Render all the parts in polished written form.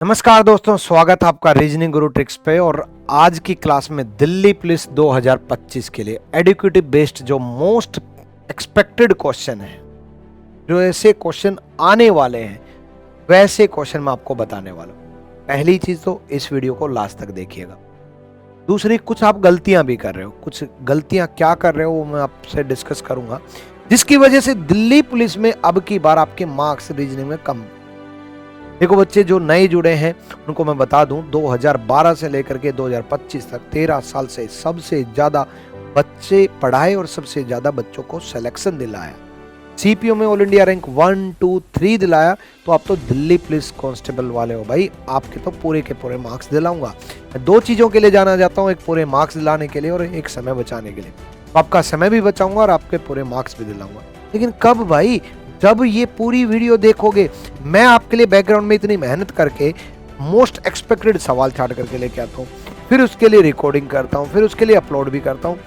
नमस्कार दोस्तों, स्वागत है आपका रीजनिंग गुरु ट्रिक्स पे। और आज की क्लास में दिल्ली पुलिस 2025 के लिए एडुकेटिव बेस्ड जो मोस्ट एक्सपेक्टेड क्वेश्चन है, जो ऐसे क्वेश्चन आने वाले हैं, वैसे क्वेश्चन मैं आपको बताने वाला हूँ। पहली चीज तो इस वीडियो को लास्ट तक देखिएगा। दूसरी, कुछ आप गलतियां भी कर रहे हो, कुछ गलतियां क्या कर रहे हो वो मैं आपसे डिस्कस करूंगा, जिसकी वजह से दिल्ली पुलिस में अब की बार आपके मार्क्स रीजनिंग में कम। देखो बच्चे जो नए जुड़े हैं उनको मैं बता दूं, 2012 से लेकर के 2025 तक 13 साल से सबसे ज्यादा बच्चे पढ़ाए और सबसे ज्यादा बच्चों को सिलेक्शन दिलाया। सीपीओ में ऑल इंडिया रैंक 1, 2, 3 दिलाया। तो आप तो दिल्ली पुलिस कांस्टेबल वाले हो भाई, आपके तो पूरे के पूरे मार्क्स दिलाऊंगा। मैं दो चीजों के लिए जाना जाता हूँ, एक पूरे मार्क्स दिलाने के लिए और एक समय बचाने के लिए। तो आपका समय भी बचाऊंगा और आपके पूरे मार्क्स भी दिलाऊंगा। लेकिन कब भाई? जब ये पूरी वीडियो देखोगे। मैं आपके लिए बैकग्राउंड में इतनी मेहनत करके मोस्ट एक्सपेक्टेड सवाल छाट करके लेके आता हूँ, फिर उसके लिए रिकॉर्डिंग करता हूँ, फिर उसके लिए अपलोड भी करता हूँ।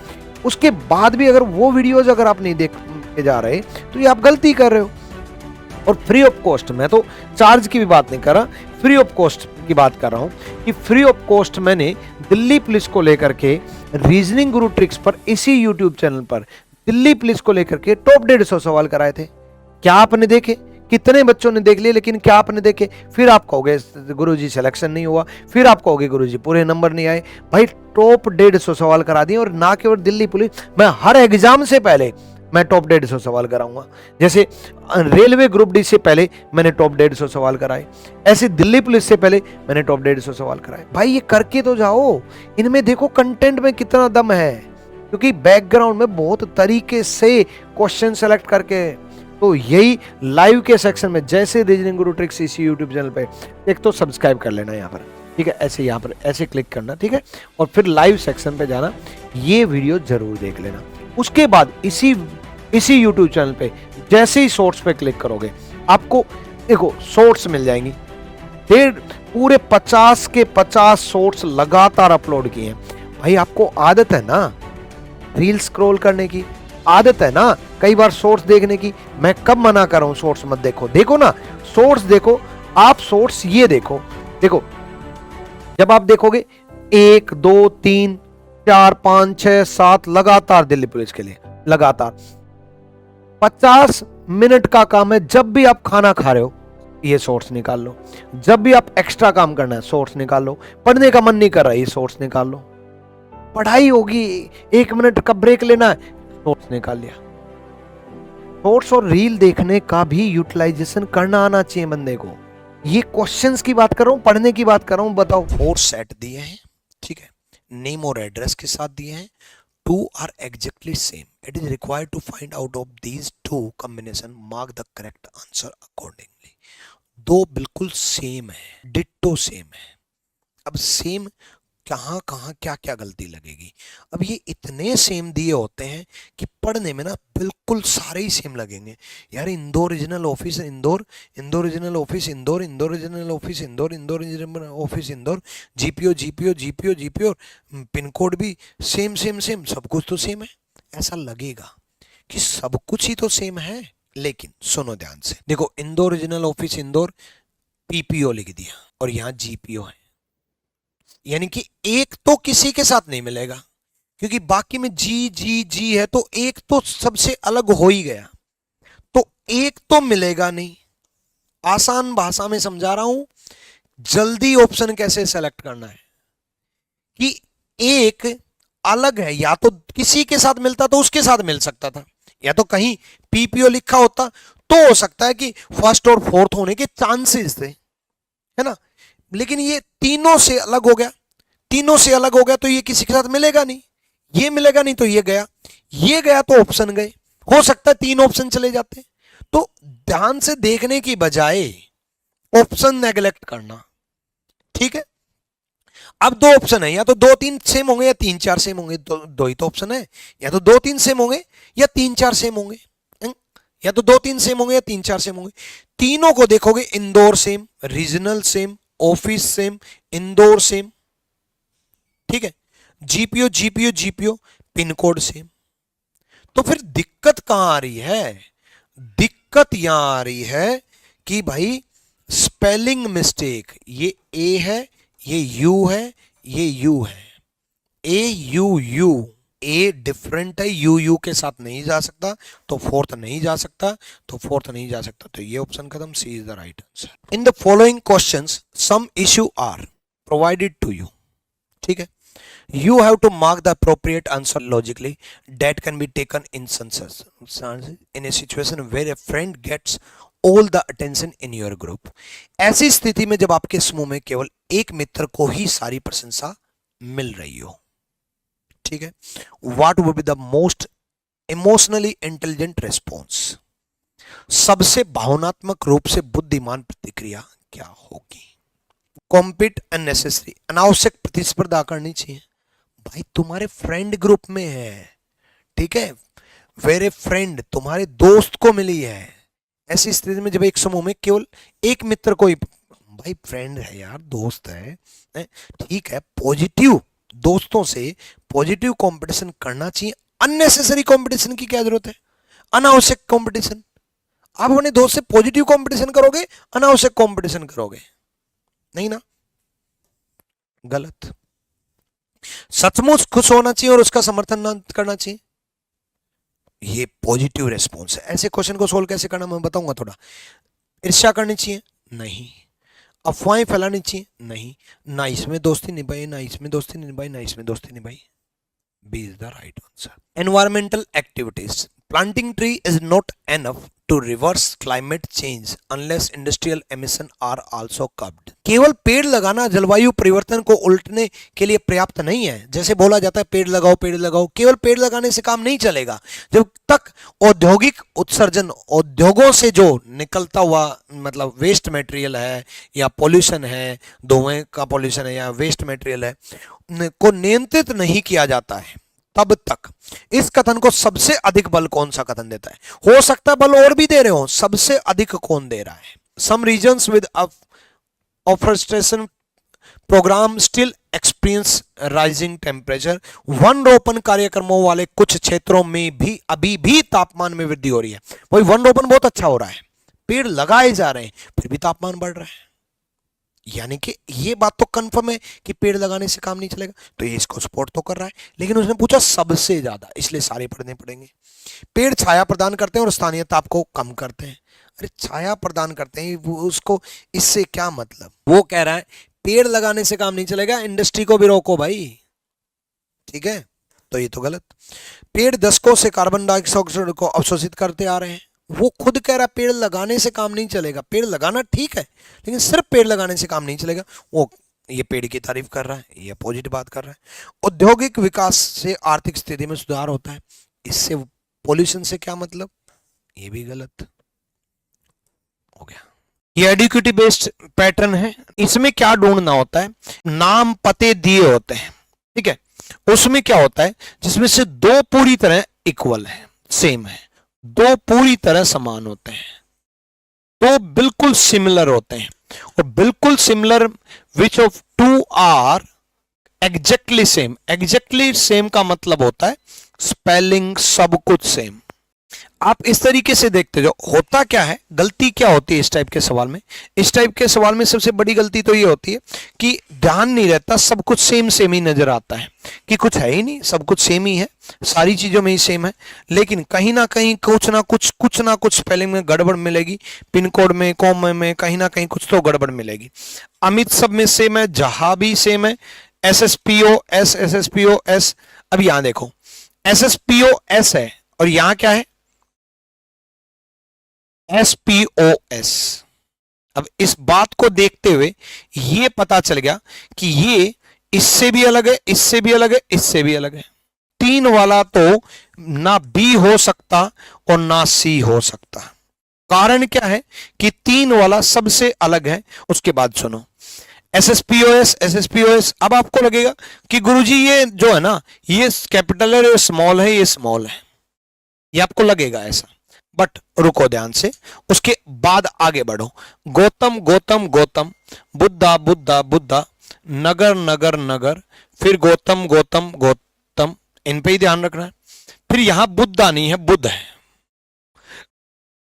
उसके बाद भी अगर वो वीडियोज अगर आप नहीं देख के जा रहे तो ये आप गलती कर रहे हो। और फ्री ऑफ कॉस्ट, मैं तो चार्ज की भी बात नहीं कर रहा, फ्री ऑफ कॉस्ट की बात कर रहा हूँ कि फ्री ऑफ कॉस्ट मैंने दिल्ली पुलिस को लेकर के रीजनिंग गुरु ट्रिक्स पर इसी यूट्यूब चैनल पर दिल्ली पुलिस को लेकर के टॉप 150 सवाल कराए थे। क्या आपने देखे? कितने बच्चों ने देख लिए? लेकिन क्या आपने देखे? फिर आप कहोगे गुरुजी सिलेक्शन नहीं हुआ, फिर आप कहोगे गुरुजी पूरे नंबर नहीं आए। भाई टॉप 150 सवाल करा दिए। और ना केवल दिल्ली पुलिस, मैं हर एग्जाम से पहले मैं टॉप 150 सवाल कराऊंगा। जैसे रेलवे ग्रुप डी से पहले मैंने टॉप 150 सवाल कराए, ऐसे दिल्ली पुलिस से पहले मैंने टॉप 150 सवाल कराए। भाई ये करके तो जाओ, इनमें देखो कंटेंट में कितना दम है, क्योंकि बैकग्राउंड में बहुत तरीके से क्वेश्चन सेलेक्ट करके। तो यही लाइव के सेक्शन में, जैसे रीजनिंग गुरु ट्रिक्स इसी यूट्यूब चैनल पे, एक तो सब्सक्राइब कर लेना यहाँ पर, ठीक है, ऐसे यहाँ पर ऐसे क्लिक करना, ठीक है, और फिर लाइव सेक्शन पे जाना, ये वीडियो जरूर देख लेना। उसके बाद इसी यूट्यूब चैनल पे जैसे ही शॉर्ट्स पे क्लिक करोगे, आपको देखो शॉर्ट्स मिल जाएंगी। पूरे 50 के 50 शॉर्ट्स लगातार अपलोड किए हैं। भाई आपको आदत है ना रील स्क्रॉल करने की, आदत है ना कई बार शॉर्ट्स देखने की। मैं कब मना कर रहा हूं शॉर्ट्स मत देखो? देखो ना, शॉर्ट्स देखो। आप शॉर्ट्स ये देखो, जब आप देखोगे 1, 2, 3, 4, 5, 6, 7 लगातार दिल्ली पुलिस के लिए लगातार 50 मिनट का काम है। जब भी आप खाना खा रहे हो ये शॉर्ट्स निकाल लो, जब भी आप एक्स्ट्रा काम करना है शॉर्ट्स निकाल लो, पढ़ने का मन नहीं कर रहा है ये शॉर्ट्स निकाल लो, पढ़ाई होगी 1 मिनट का ब्रेक लेना है शॉर्ट्स निकाल लिया। शॉर्ट्स और रील देखने का भी यूटिलाइजेशन करना आना चाहिए बंदे को। ये क्वेश्चंस की बात कर रहा हूं, पढ़ने की बात कर रहा हूं। बताओ, 4 सेट दिए हैं, ठीक है, नेम और एड्रेस के साथ दिए हैं। 2 are exactly same, it is required to find out of these 2 combination, mark the correct answer accordingly. 2 बिल्कुल सेम है, डिट्टो सेम है। अब सेम कहाँ कहाँ क्या क्या गलती लगेगी? अब ये इतने सेम दिए होते हैं कि पढ़ने में ना बिल्कुल सारे ही सेम लगेंगे। यार Indore regional office Indore, Indore regional office Indore, Indore regional office Indore, Indore regional office Indore, GPO GPO GPO GPO, pin code भी सेम सेम सेम, सब कुछ तो सेम है। ऐसा लगेगा कि सब कुछ ही तो सेम है, लेकिन सुनो ध्यान से। देखो Indore regional office Indore PPO लिख दिया और यहाँ जीपीओ है, यानी कि एक तो किसी के साथ नहीं मिलेगा, क्योंकि बाकी में जी जी जी है, तो एक तो सबसे अलग हो ही गया, तो एक तो मिलेगा नहीं। आसान भाषा में समझा रहा हूं, जल्दी ऑप्शन कैसे सेलेक्ट करना है कि एक अलग है, या तो किसी के साथ मिलता तो उसके साथ मिल सकता था, या तो कहीं पीपीओ लिखा होता तो हो सकता है कि फर्स्ट और फोर्थ होने के चांसेस थे, है ना। लेकिन ये तीनों से अलग हो गया, तीनों से अलग हो गया तो ये किसी के साथ मिलेगा नहीं, ये मिलेगा नहीं तो ये गया तो ऑप्शन गए। हो सकता है 3 ऑप्शन चले जाते। तो ध्यान से देखने की बजाय ऑप्शन नेग्लेक्ट करना, ठीक है। अब 2 ऑप्शन है, या तो 2, 3 सेम होंगे या 3, 4 सेम होंगे। दो ही तो ऑप्शन है, या तो 2, 3 सेम होंगे या 3, 4 सेम होंगे, या तो 2, 3 सेम होंगे या 3, 4 सेम होंगे। तीनों को देखोगे, Indore same, regional same, office same, Indore same, ठीक है, GPO GPO GPO, pin code same. तो फिर दिक्कत कहां आ रही है? दिक्कत यहां आ रही है कि भाई स्पेलिंग मिस्टेक, ये ए है, ये यू है, ये यू है, ए यू यू, ए डिफरेंट है, यू यू के साथ नहीं जा सकता, तो फोर्थ नहीं जा सकता, तो फोर्थ नहीं जा सकता, तो ये ऑप्शन खत्म, C is the right answer. In the following questions some issue are provided to you, ठीक है, you have to mark the appropriate answer logically that can be taken in in a situation where a friend gets all the attention in your group। ऐसी स्थिति में जब आपके समूह में केवल एक मित्र को ही सारी प्रशंसा मिल रही हो, ठीक है, what would be the most emotionally intelligent response, सबसे भावनात्मक रूप से बुद्धिमान प्रतिक्रिया क्या होगी। कॉम्पिट अननेसेसरी, अनावश्यक प्रतिस्पर्धा करनी चाहिए, भाई तुम्हारे फ्रेंड ग्रुप में है, ठीक है, वेरे फ्रेंड तुम्हारे दोस्त को मिली है। ऐसी स्थिति में जब एक समूह में केवल एक मित्र को ही, भाई फ्रेंड है यार, दोस्त है, ठीक है, पॉजिटिव दोस्तों से पॉजिटिव कंपटीशन करना चाहिए। अननेसेसरी कंपटीशन की क्या जरूरत है, अनावश्यक कंपटीशन। आप अपने दोस्त से पॉजिटिव कंपटीशन करोगे, अनावश्यक कंपटीशन करोगे, नहीं ना, गलत। सचमुच खुश होना चाहिए और उसका समर्थन ना करना चाहिए, ये पॉजिटिव रेस्पॉन्स है। ऐसे क्वेश्चन को सोल्व कैसे करना मैं बताऊंगा थोड़ा। ईर्ष्या करनी चाहिए, नहीं। अफवाहें फैलानी चाहिए, नहीं। ना इसमें दोस्ती निभाई, ना इसमें दोस्ती निभाई, ना इसमें दोस्ती निभाई, B is the right answer. Environmental activities, planting tree is not enough to reverse climate change unless industrial emission are also curbed। केवल पेड़ लगाना जलवायु परिवर्तन को उलटने के लिए पर्याप्त नहीं है। जैसे बोला जाता है पेड़ लगाओ पेड़ लगाओ, केवल पेड़ लगाने से काम नहीं चलेगा। जब तक औद्योगिक उत्सर्जन, उद्योगों से जो निकलता हुआ मतलब वेस्ट मटेरियल है या पोल्यूशन है, धुएं का पोल्यूशन है या वेस्ट मटेरियल है, को नियंत्रित नहीं किया जाता है, तब तक इस कथन को सबसे अधिक बल कौन सा कथन देता है। हो सकता है बल और भी दे रहे हो, सबसे अधिक कौन दे रहा है। Some reasons with afforestation programme still experience rising temperature. वन रोपण कार्यक्रमों वाले कुछ क्षेत्रों में भी अभी भी तापमान में वृद्धि हो रही है। वही वन रोपण बहुत अच्छा हो रहा है, पेड़ लगाए जा रहे हैं, फिर भी तापमान बढ़ रहा है। यानी कि ये बात तो कंफर्म है कि पेड़ लगाने से काम नहीं चलेगा, तो ये इसको सपोर्ट तो कर रहा है। लेकिन उसने पूछा सबसे ज्यादा, इसलिए सारे पढ़ने पड़ेंगे। पेड़ छाया प्रदान करते हैं और स्थानीय ताप को कम करते हैं। अरे छाया प्रदान करते हैं, वो उसको इससे क्या मतलब। वो कह रहा है पेड़ लगाने से काम नहीं चलेगा, इंडस्ट्री को भी रोको भाई, ठीक है, तो ये तो गलत। पेड़ दशकों से कार्बन डाइऑक्साइड को अवशोषित करते आ रहे हैं। वो खुद कह रहा है पेड़ लगाने से काम नहीं चलेगा। पेड़ लगाना ठीक है, लेकिन सिर्फ पेड़ लगाने से काम नहीं चलेगा। वो ये पेड़ की तारीफ कर रहा है, ये पॉजिटिव बात कर रहा है। औद्योगिक विकास से आर्थिक स्थिति में सुधार होता है, इससे पॉल्यूशन से क्या मतलब, ये भी गलत हो गया। ये एडुकेटिव बेस्ड पैटर्न है, इसमें क्या ढूंढना होता है, नाम पते दिए होते हैं, ठीक है। उसमें क्या होता है, जिसमें से दो पूरी तरह इक्वल है, सेम है, दो पूरी तरह समान होते हैं, दो बिल्कुल सिमिलर होते हैं। और बिल्कुल similar which of two are exactly same. Exactly same का मतलब होता है स्पेलिंग सब कुछ सेम। आप इस तरीके से देखते जो होता क्या है, गलती क्या होती है इस टाइप के सवाल में। इस टाइप के सवाल में सबसे बड़ी गलती तो ये होती है कि ध्यान नहीं रहता, सब कुछ सेम सेम ही नजर आता है कि कुछ है ही नहीं, सब कुछ सेम ही है, सारी चीजों में ही सेम है। लेकिन कहीं ना कहीं कुछ ना कुछ स्पेलिंग में गड़बड़ मिलेगी, पिन कोड में, कॉमा में, कहीं ना कहीं कुछ तो गड़बड़ मिलेगी। अमित सब में सेम है, जहां भी सेम है, SSPOS SSPOS। अब यहां देखो SSPOS है और यहां क्या है, SPOS। अब इस बात को देखते हुए ये पता चल गया कि ये इससे भी अलग है, इससे भी अलग है, इससे भी अलग है। तीन वाला तो ना B हो सकता और ना C हो सकता। कारण क्या है कि तीन वाला सबसे अलग है। उसके बाद सुनो SSPOS। अब आपको लगेगा कि गुरुजी ये जो है ना, ये कैपिटल है, ये स्मॉल है, ये स्मॉल है, ये आपको लगेगा ऐसा। बट रुको ध्यान से, उसके बाद आगे बढ़ो। गौतम गौतम गौतम, बुद्धा बुद्धा बुद्धा, नगर नगर नगर, फिर गौतम गौतम गौतम, इन पे ही ध्यान रखना है। फिर यहां बुद्धा नहीं है, बुद्ध है,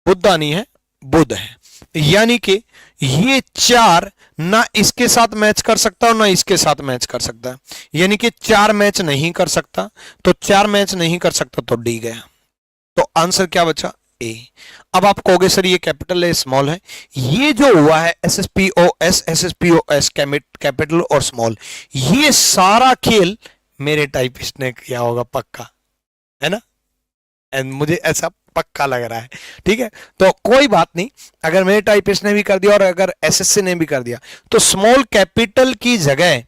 बुद्धा नहीं है, बुद्ध है। यानी कि ये चार ना इसके साथ मैच कर सकता और ना इसके साथ मैच कर सकता है, यानी कि चार मैच नहीं कर सकता, तो चार मैच नहीं कर सकता तो डी गया। तो आंसर क्या बचा? ए। अब आप कहोगे सर ये कैपिटल है स्मॉल है, ये जो हुआ है S S P O S capital और स्मॉल, ये सारा खेल मेरे टाइपिस्ट ने किया होगा पक्का, है ना? एंड मुझे ऐसा पक्का लग रहा है। ठीक है, तो कोई बात नहीं, अगर मेरे टाइपिस्ट ने भी कर दिया और अगर एसएससी ने भी कर दिया, तो स्मॉल कैपिटल की जगह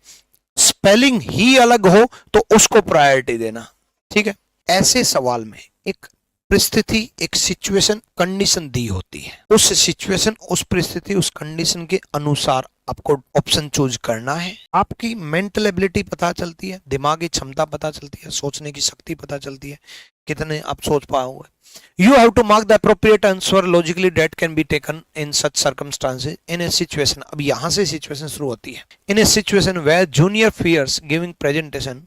स्पेलिंग ही अलग हो तो उसको प्रायोरिटी देना। ठीक है, ऐसे सवाल में एक परिस्थिति, एक सिचुएशन, कंडीशन दी होती है, उस सिचुएशन, उस परिस्थिति, उस कंडीशन के अनुसार आपको ऑप्शन चूज करना है। आपकी मेंटल एबिलिटी पता चलती है, दिमागी क्षमता पता चलती है, सोचने की शक्ति पता चलती है, कितने आप सोच पाओगे। You have to mark the appropriate answer logically that can be taken in such circumstances in a situation। अब यहां से सिचुएशन शुरू होती है। In a situation where junior fears giving presentation,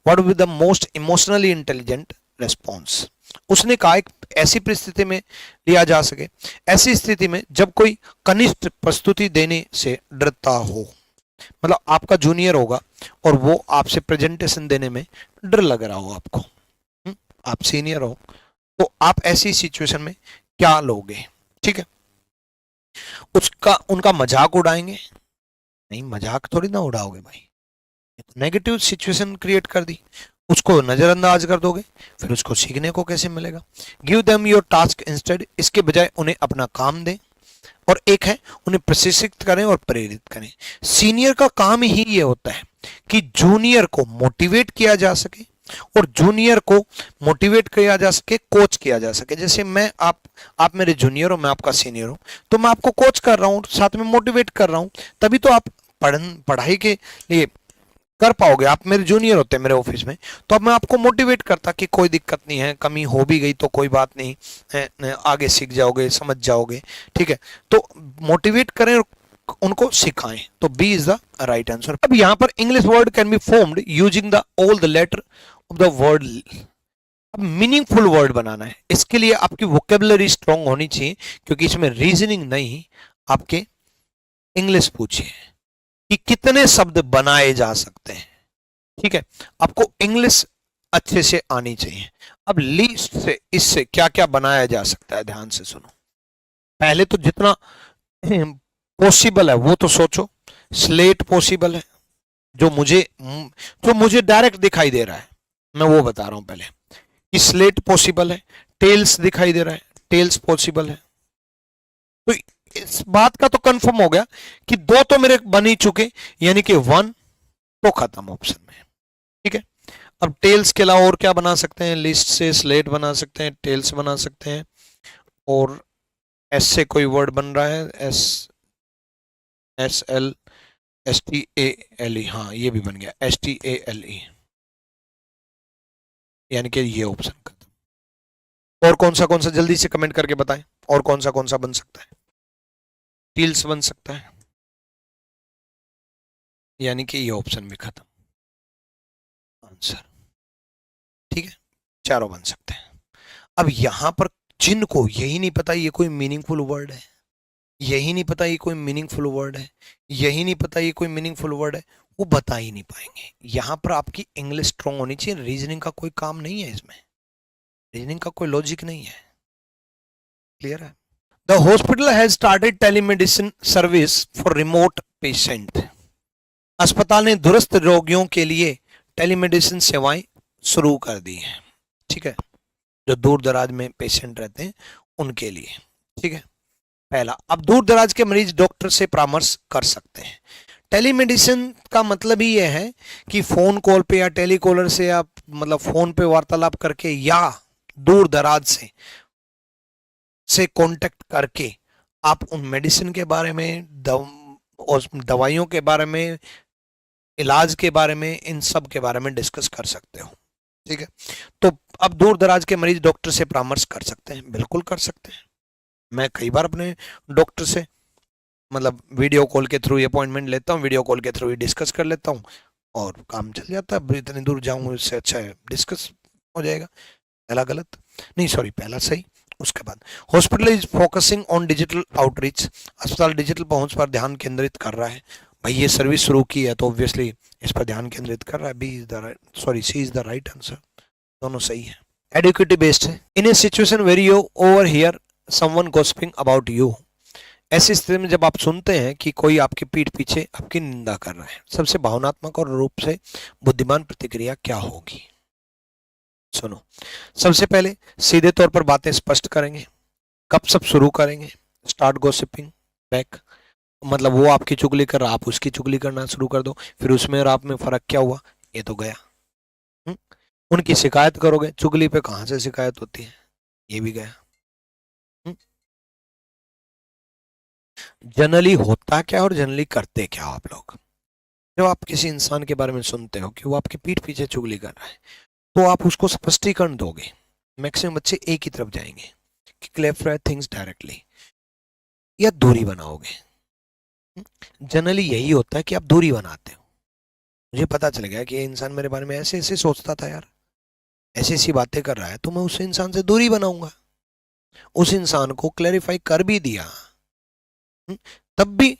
what would be the most emotionally intelligent response? उसने कहा एक ऐसी परिस्थिति में लिया जा सके, ऐसी स्थिति में जब कोई कनिष्ठ प्रस्तुति देने से डरता हो, मतलब आपका जूनियर होगा और वो आपसे प्रेजेंटेशन देने में डर लग रहा हो आपको, आप सीनियर हो, तो आप ऐसी सिचुएशन में क्या लोगे? ठीक है, उनका मजाक उड़ाएंगे? नहीं, मजाक थोड़ी ना उड़ाओगे भाई, नेगेटिव सिचुएशन क्रिएट कर दी, उसको नजरअंदाज कर दोगे, फिर उसको सीखने को कैसे मिलेगा? Give them your task instead, इसके बजाय उन्हें अपना काम दें। और एक है उन्हें प्रशिक्षित करें और प्रेरित करें। सीनियर का काम ही ये होता है कि जूनियर को मोटिवेट किया जा सके और जूनियर को मोटिवेट किया जा सके, कोच किया जा सके। जैसे मैं आप मेरे जूनियर हो, मैं आपका सीनियर हूं, तो मैं आपको कोच कर रहा हूं, साथ में मोटिवेट कर रहा हूं, तभी तो आप पढ़ाई के लिए कर पाओगे। आप मेरे जूनियर होते हैं मेरे ऑफिस में, तो अब मैं आपको मोटिवेट करता कि कोई दिक्कत नहीं है, कमी हो भी गई तो कोई बात नहीं है, आगे सीख जाओगे, समझ जाओगे। ठीक है, तो मोटिवेट करें और उनको सिखाएं, तो B is the right answer. अब यहां पर English word can be formed using the all the letter of the word. अब मीनिंगफुल वर्ड बनाना है, इसके लिए आपकी वोकेबलरी स्ट्रांग होनी चाहिए, क्योंकि इसमें रीजनिंग नहीं, आपके इंग्लिश पूछिए कि कितने शब्द बनाए जा सकते हैं। ठीक है, आपको इंग्लिश अच्छे से आनी चाहिए। अब लीस्ट से इससे क्या क्या बनाया जा सकता है, ध्यान से सुनो। पहले तो जितना पॉसिबल है वो तो सोचो। स्लेट पॉसिबल है, जो मुझे डायरेक्ट दिखाई दे रहा है, मैं वो बता रहा हूं पहले कि स्लेट पॉसिबल है। टेल्स दिखाई दे रहा है, टेल्स पॉसिबल है। तो इस बात का तो कंफर्म हो गया कि दो तो मेरे बन ही चुके, यानी कि 1 तो खत्म ऑप्शन में। ठीक है, अब टेल्स के अलावा और क्या बना सकते हैं? लिस्ट से स्लेट बना सकते हैं, टेल्स बना सकते हैं, और एस से कोई वर्ड बन रहा है, STALE, हाँ ये भी बन गया, STALE, यानी कि ये ऑप्शन खत्म। और कौन सा जल्दी से कमेंट करके बताएं, और कौन सा बन सकता है? टील्स बन सकता है, यानी कि ये ऑप्शन भी खत्म आंसर। ठीक है, चारों बन सकते हैं। अब यहां पर जिनको यही नहीं पता ये कोई मीनिंगफुल वर्ड है, यही नहीं पता ये कोई मीनिंगफुल वर्ड है, यही नहीं पता ये कोई मीनिंगफुल वर्ड है, वो बता ही नहीं पाएंगे। यहां पर आपकी इंग्लिश स्ट्रांग होनी चाहिए, रीजनिंग का कोई काम नहीं है इसमें, रीजनिंग का कोई लॉजिक नहीं है। क्लियर है? The hospital has started telemedicine service for remote patient. अस्पताल ने दूरस्थ रोगियों के लिए टेलीमेडिसिन सेवाएं शुरू कर दी हैं। ठीक है, जो दूर दराज में पेशेंट रहते हैं उनके लिए। ठीक है, पहला, अब दूर दराज के मरीज डॉक्टर से परामर्श कर सकते हैं। टेलीमेडिसिन का मतलब ही यह है कि फोन कॉल पे या टेलीकॉलर से आप मतलब फोन पे वार्तालाप करके या दूर दराज से कांटेक्ट करके आप उन मेडिसिन के बारे में, दवाइयों के बारे में, इलाज के बारे में, इन सब के बारे में डिस्कस कर सकते हो। ठीक है, तो अब दूर दराज के मरीज डॉक्टर से परामर्श कर सकते हैं, बिल्कुल कर सकते हैं। मैं कई बार अपने डॉक्टर से मतलब वीडियो कॉल के थ्रू अपॉइंटमेंट लेता हूँ, वीडियो कॉल के थ्रू ही डिस्कस कर लेता हूँ और काम चल जाता है। इतनी दूर जाऊँ, इससे अच्छा है डिस्कस हो जाएगा। पहला गलत नहीं, सॉरी पहला सही उसके बाद hospital is focusing on digital outreach, अस्पताल डिजिटल पहुंच पर ध्यान केंद्रित कर रहा है। भाई ये सर्विस शुरू की है तो ऑब्वियसली इस पर ध्यान केंद्रित कर रहा है। B is the right, sorry C is the right answer, दोनों सही है। एडुकेटिव बेस्ड है। In a situation where you overhear someone gossiping about you, ऐसी स्थिति में जब आप सुनते हैं कि कोई आपकी पीठ पीछे आपकी निंदा कर रहा है, सबसे भावनात्मक और रूप से बुद्धिमान प्रतिक्रिया क्या होगी? सुनो, सबसे पहले सीधे तौर पर बातें स्पष्ट करेंगे, कब सब शुरू करेंगे, स्टार्ट गॉसिपिंग बैक, मतलब वो आपकी चुगली कर रहा, आप उसकी चुगली करना शुरू कर दो, फिर उसमें और आप में फर्क क्या हुआ, ये तो गया। उनकी शिकायत करोगे, चुगली पे कहां से शिकायत होती है, ये भी गया। जनरली होता क्या और जनरली करते क्या आप लोग? जब आप किसी इंसान के बारे में सुनते हो कि वो आपके पीठ पीछे चुगली कर रहा है, तो आप उसको स्पष्टीकरण दोगे। मैक्सिमम बच्चे एक ही तरफ जाएंगे कि क्लैरिफाई थिंग्स डायरेक्टली, या दूरी बनाओगे। जनरली यही होता है कि आप दूरी बनाते हो। मुझे पता चल गया कि ये इंसान मेरे बारे में ऐसे ऐसे सोचता था यार, ऐसी ऐसी बातें कर रहा है, तो मैं उस इंसान से दूरी बनाऊंगा। उस इंसान को क्लैरिफाई कर भी दिया, तब भी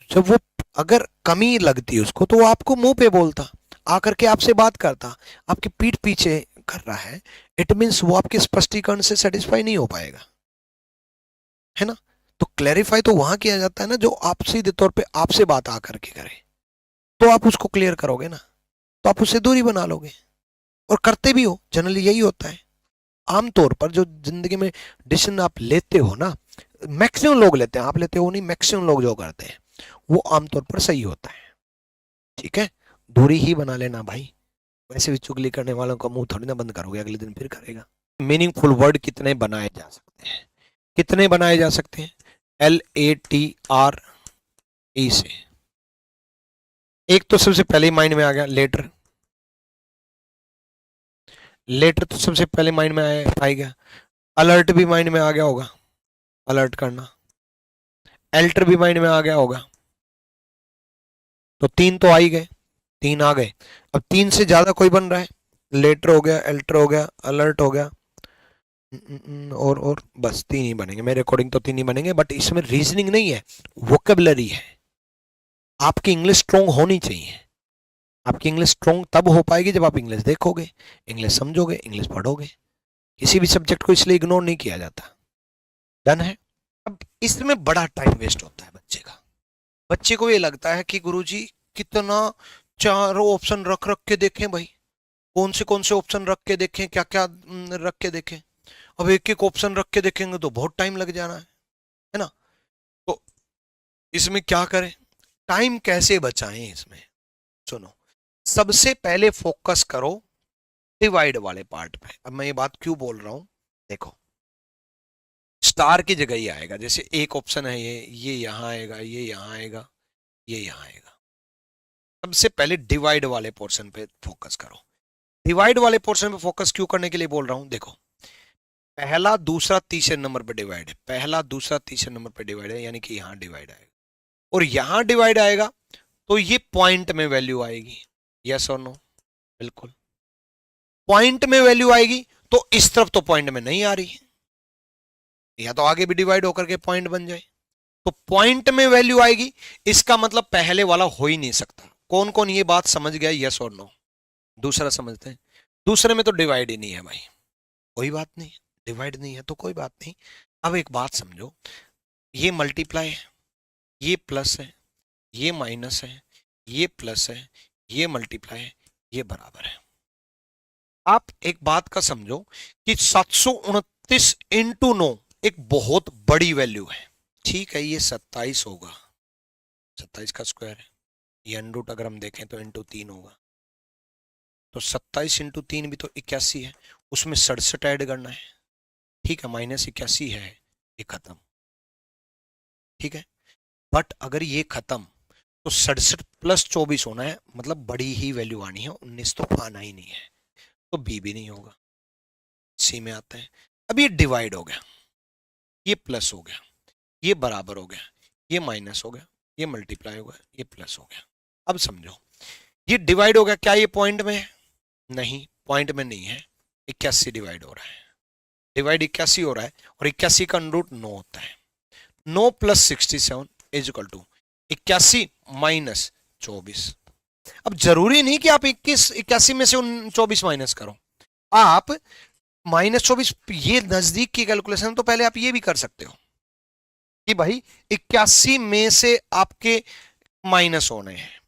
जब वो अगर कमी लगती है उसको, तो वो आपको मुंह पे बोलता, आकर के आपसे बात करता, आपकी पीठ पीछे कर रहा है, इट मीन्स वो आपके स्पष्टीकरण से सेटिस्फाई नहीं हो पाएगा, है ना? तो क्लैरिफाई तो वहां किया जाता है ना, जो आप सीधे तौर पे आपसे बात आकर के करे, तो आप उसको क्लियर करोगे ना, तो आप उससे दूरी बना लोगे, और करते भी हो। जनरली यही होता है। आमतौर पर जो जिंदगी में डिसीजन आप लेते हो ना, मैक्सिमम लोग लेते हैं, आप लेते हो नहीं, मैक्सिमम लोग जो करते हैं वो आमतौर पर सही होता है। ठीक है, दूरी ही बना लेना भाई, वैसे भी चुगली करने वालों का मुंह थोड़ी ना बंद करोगे, अगले दिन फिर करेगा। मीनिंगफुल वर्ड कितने बनाए जा सकते हैं? कितने बनाए जा सकते हैं? LATRE से। एक तो सबसे पहले माइंड में आ गया लेटर, लेटर तो सबसे पहले माइंड में आ गया। अलर्ट भी माइंड में आ गया होगा, अलर्ट करना। एल्टर भी माइंड में आ गया होगा। तो तीन तो आ ही गए, तीन आ गए। अब तीन से ज्यादा कोई बन रहा है, लेटर हो गया, एल्टर हो गया, अलर्ट हो गया, और बस तीन ही बनेंगे मेरे अकॉर्डिंग, तो तीन ही बनेंगे। बट इसमें रीजनिंग नहीं है, वोकेबलरी है। आपकी इंग्लिश स्ट्रोंग होनी चाहिए। आपकी इंग्लिश स्ट्रोंग तब हो पाएगी जब आप इंग्लिश देखोगे, इंग्लिश समझोगे, इंग्लिश पढ़ोगे। किसी भी सब्जेक्ट को इसलिए इग्नोर नहीं किया जाता। डन है। अब इसमें बड़ा टाइम वेस्ट होता है बच्चे का। बच्चे को ये लगता है कि गुरुजी कितना चारों ऑप्शन रख रख के देखें भाई, कौन से ऑप्शन रख के देखें, क्या क्या रख के देखें। अब एक एक ऑप्शन रख के देखेंगे तो बहुत टाइम लग जाना है ना? तो इसमें क्या करें, टाइम कैसे बचाएं इसमें? सुनो, सबसे पहले फोकस करो डिवाइड वाले पार्ट पे। अब मैं ये बात क्यों बोल रहा हूं, देखो, स्टार की जगह ही आएगा। जैसे एक ऑप्शन है ये यहां आएगा, ये यहां आएगा, ये यहां आएगा। सबसे पहले डिवाइड वाले पोर्शन पे फोकस करो। डिवाइड वाले पोर्शन पे फोकस क्यों करने के लिए बोल रहा हूं, देखो, पहला दूसरा तीसरे नंबर पे डिवाइड है, पहला दूसरा तीसरे नंबर पे डिवाइड है, यानी कि यहां डिवाइड आएगा और यहां डिवाइड आएगा, तो ये पॉइंट में वैल्यू आएगी। यस और नो? बिल्कुल। पॉइंट में वैल्यू आएगी, तो इस तरफ तो पॉइंट में नहीं आ रही है, या तो आगे भी डिवाइड होकर के पॉइंट बन जाए, तो पॉइंट में वैल्यू आएगी। इसका मतलब पहले वाला हो ही नहीं सकता। कौन कौन ये बात समझ गया, यस और नो? दूसरा समझते हैं। दूसरे में तो डिवाइड ही नहीं है भाई, कोई बात नहीं, डिवाइड नहीं है तो कोई बात नहीं। अब एक बात समझो, ये मल्टीप्लाई है, ये प्लस है, ये माइनस है, ये प्लस है, ये मल्टीप्लाई है, ये बराबर है। आप एक बात का समझो कि 729 इंटू 9 एक बहुत बड़ी वैल्यू है। ठीक है, ये 27 होगा, 27 का स्क्वायर है, ये अंडरूट अगर हम देखें तो इंटू 3 होगा, तो 27 इंटू 3 भी तो 81 है, उसमें 67 ऐड करना है। ठीक है, -81 है, ये खत्म। ठीक है, बट अगर ये खत्म तो 67 प्लस 24 होना है, मतलब बड़ी ही वैल्यू आनी है, 19 तो आना ही नहीं है, तो बी भी नहीं होगा, सी में आता है। अब ये डिवाइड हो गया, ये प्लस हो गया, ये बराबर हो गया, ये माइनस हो गया, ये मल्टीप्लाई हो गया, ये प्लस हो गया। अब समझो, ये डिवाइड हो गया, क्या ये पॉइंट में है? नहीं, पॉइंट में नहीं है, 81 डिवाइड हो रहा है। डिवाइड 81 हो रहा है और 81 का अंडर रूट 9 होता है। 9 plus 67 is equal to 81 minus 24। अब जरूरी नहीं कि आप 81 में से 24 माइनस करो, आप -24, ये नजदीक की कैलकुलेशन, तो पहले आप ये भी कर सकते हो कि भाई 81 में से आपके माइनस होने हैं।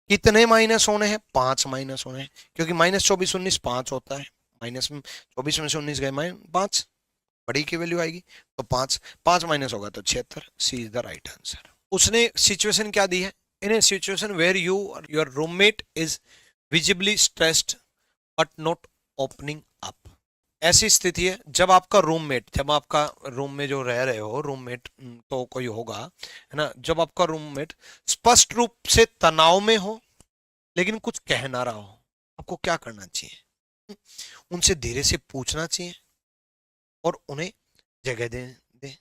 कितने माइनस होने हैं? 5 माइनस होने हैं, क्योंकि -24 19 5 होता है। -24 में से 19 गए 5, बड़ी की वैल्यू आएगी तो 5, 5 माइनस होगा तो 76। C is the right answer. उसने सिचुएशन क्या दी है? In a situation where your roommate is visibly stressed but not opening up. ऐसी स्थिति है जब आपका रूममेट, जब आपका रूम में जो रह रहे हो रूममेट तो कोई होगा, है ना, जब आपका रूममेट स्पष्ट रूप से तनाव में हो लेकिन कुछ कह ना रहा हो, आपको क्या करना चाहिए? उनसे धीरे से पूछना चाहिए और उन्हें जगह दे।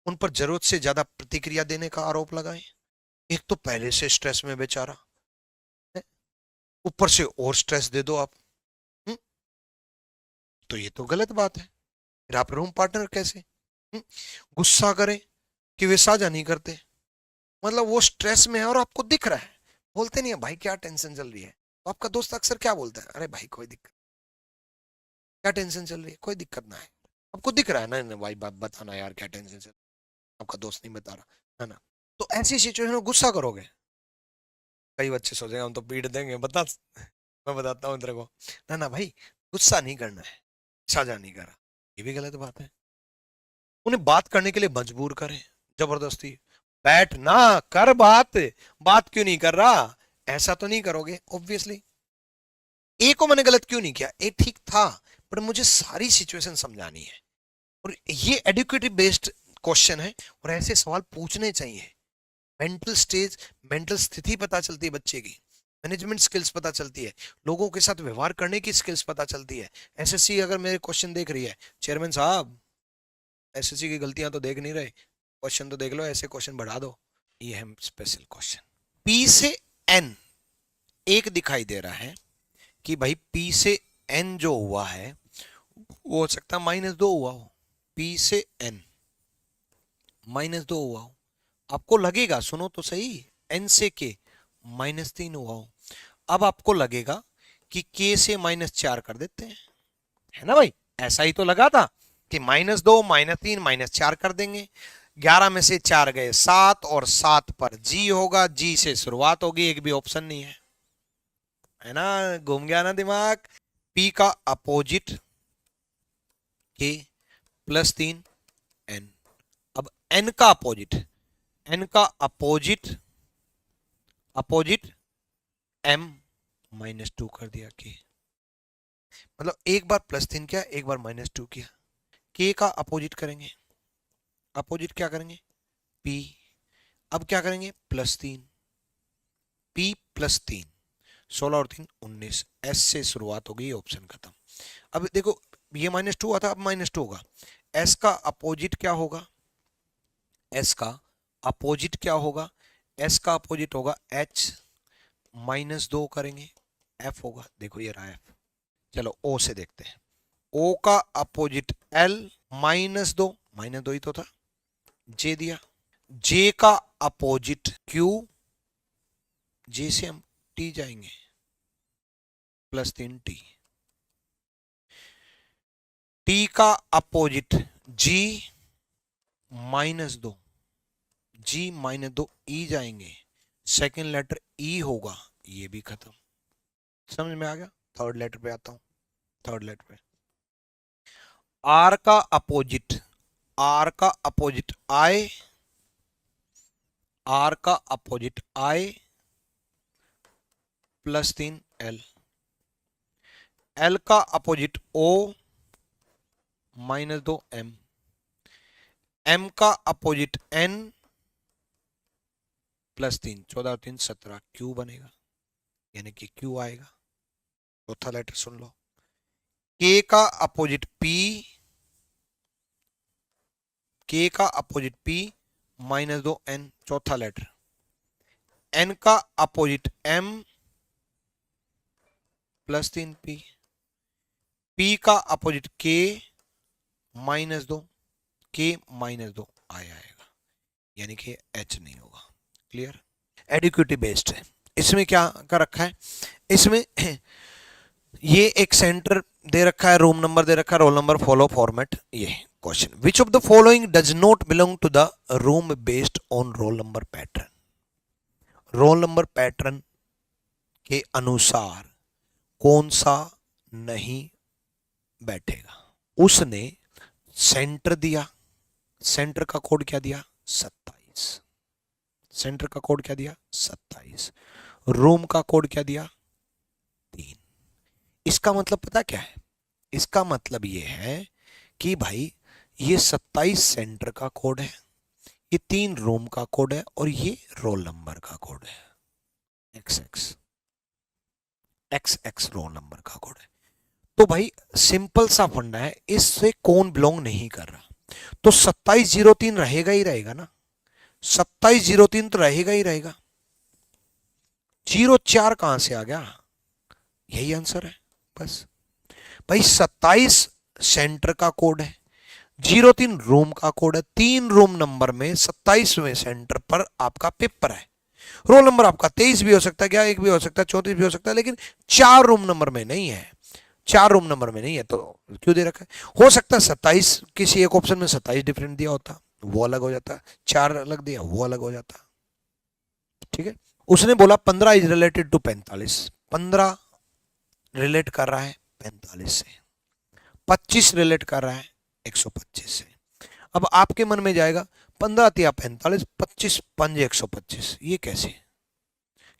उन पर जरूरत से ज्यादा प्रतिक्रिया देने का आरोप लगाएं। एक तो पहले से स्ट्रेस में बेचारा है, ऊपर से और स्ट्रेस दे दो आप। हम्म, तो ये तो गलत बात है। फिर आप रूम पार्टनर कैसे? गुस्सा करें कि वे साझा नहीं करते, मतलब वो स्ट्रेस में है और आपको दिख रहा है, बोलते नहीं है भाई क्या टेंशन चल रही है, तो आपका दोस्त अक्सर क्या बोलता है? अरे भाई कोई दिक्कत, क्या टेंशन चल रही है, कोई दिक्कत ना है। आपको दिख रहा है ना, भाई बात बताना यार क्या टेंशन चल रही है, आपका दोस्त नहीं बता रहा है ना। तो ऐसी सिचुएशन में गुस्सा करोगे, कई बच्चे सोचेंगे हम तो पीट देंगे, बता, मैं बताता हूँ तेरे को। ना ना भाई, गुस्सा नहीं करना है, साझा नहीं करा, ये भी गलत बात है। उन्हें बात करने के लिए मजबूर करें, जबरदस्ती बैठ ना कर बात, बात क्यों नहीं कर रहा, ऐसा तो नहीं करोगे ऑब्वियसली। ए को मैंने गलत क्यों नहीं किया, ए ठीक था, पर मुझे सारी सिचुएशन समझानी है। और ये एडुकेटिव बेस्ड क्वेश्चन है और ऐसे सवाल पूछने चाहिए। मेंटल स्टेज, मेंटल स्थिति पता चलती है बच्चे की, मैनेजमेंट स्किल्स पता चलती है, लोगों के साथ व्यवहार करने की स्किल्स पता चलती है। एसएससी अगर मेरे क्वेश्चन देख रही है, चेयरमैन साहब एसएससी की गलतियां तो देख नहीं रहे, क्वेश्चन तो देख लो, ऐसे क्वेश्चन बढ़ा दो। ये है स्पेशल क्वेश्चन। पी से एन एक दिखाई दे रहा है कि भाई पी से एन जो हुआ है वो हो सकता है -2 हुआ हो। पी से एन -2 हुआ हो, आपको लगेगा, सुनो तो सही, एन से के -3 हुआ हो। अब आपको लगेगा कि के से -4 कर देते हैं, है ना भाई, ऐसा ही तो लगा था कि -2 -3 -4 कर देंगे। 11 में से 4 गए 7 और 7 पर जी होगा, जी से शुरुआत होगी, एक भी ऑप्शन नहीं है ना, घूम गया ना दिमाग। पी का अपोजिट के +3 एन। अब एन का अपोजिट, एन का अपोजिट अपोजिट एम -2 कर दिया के, मतलब एक बार +3 किया, एक बार -2 किया। के का अपोजिट करेंगे, अपोजिट क्या करेंगे? पी। अब क्या करेंगे? +3, पी +3, 16 और 3 19, एस से शुरुआत हो गई, ऑप्शन खत्म। अब देखो ये -2 हुआ था, अब -2 होगा। एस का अपोजिट क्या होगा? एस का अपोजिट क्या होगा? एस का अपोजिट होगा एच, -2 करेंगे, एफ होगा, देखो ये रहा एफ। चलो ओ से देखते हैं। ओ का अपोजिट एल, -2, -2 ही तो था, जे दिया। जे का अपोजिट क्यू, जे से हम टी जाएंगे, +3 टी। टी का अपोजिट जी, -2, जी -2 ई जाएंगे, सेकेंड लेटर ई होगा, ये भी खत्म। समझ में आ गया? थर्ड लेटर पे आता हूं, थर्ड लेटर पे आर का अपोजिट, आर का अपोजिट आई, आर का अपोजिट आई +3 एल। एल का अपोजिट ओ, -2 एम। एम का अपोजिट एन, +3, 14 और 3 17, क्यू बनेगा, यानी कि क्यू आएगा। चौथा लेटर सुन लो। के का अपोजिट पी, के का अपोजिट पी, -2 एन, चौथा लेटर। एन का अपोजिट एम, +3 पी। पी का अपोजिट के, -2 k -2 आएगा, यानी कि h नहीं होगा। क्लियर? एडिक्विटी बेस्ड है। इसमें क्या कर रखा है, इसमें ये एक सेंटर दे रखा है, रूम नंबर दे रखा है, रोल नंबर, फॉलो फॉर्मेट। ये question, which of the following does not belong to the room based on roll number pattern. Roll number pattern के अनुसार कौन सा नहीं बैठेगा। उसने सेंटर दिया, सेंटर का कोड क्या दिया 27, सेंटर का कोड क्या दिया 27, रूम का कोड क्या दिया 3। इसका मतलब पता क्या है, इसका मतलब ये है कि भाई ये 27 सेंटर का कोड है, ये 3 रूम का कोड है और ये रोल नंबर का कोड है, XX XX रोल नंबर का कोड है। तो भाई सिंपल सा फंडा है, इससे कौन बिलोंग नहीं कर रहा, तो 2703 रहेगा ही रहेगा ना, 2703 तो रहेगा ही रहेगा। 04 कहां से आ गया, यही आंसर है बस। भाई 27 सेंटर का कोड है, 03 रूम का कोड है, 3 रूम नंबर में 27वें सेंटर पर आपका पेपर है। रोल नंबर आपका 23 भी हो सकता है, क्या 1 भी हो सकता है, 34 भी हो सकता है, लेकिन 4 रूम नंबर में नहीं है, 4 रूम नंबर में नहीं है, तो क्यों दे रखा है। हो सकता है 27 किसी एक ऑप्शन में 27 डिफरेंट दिया होता, वो अलग हो जाता, 4 अलग दिया वो अलग हो जाता। ठीक है, उसने बोला 15 इज रिलेटेड टू 45, 15 रिलेट कर रहा है 45 से, 25 रिलेट कर रहा है 125 से। अब आपके मन में जाएगा 15 तिया 45, 25 पंज 125, ये कैसे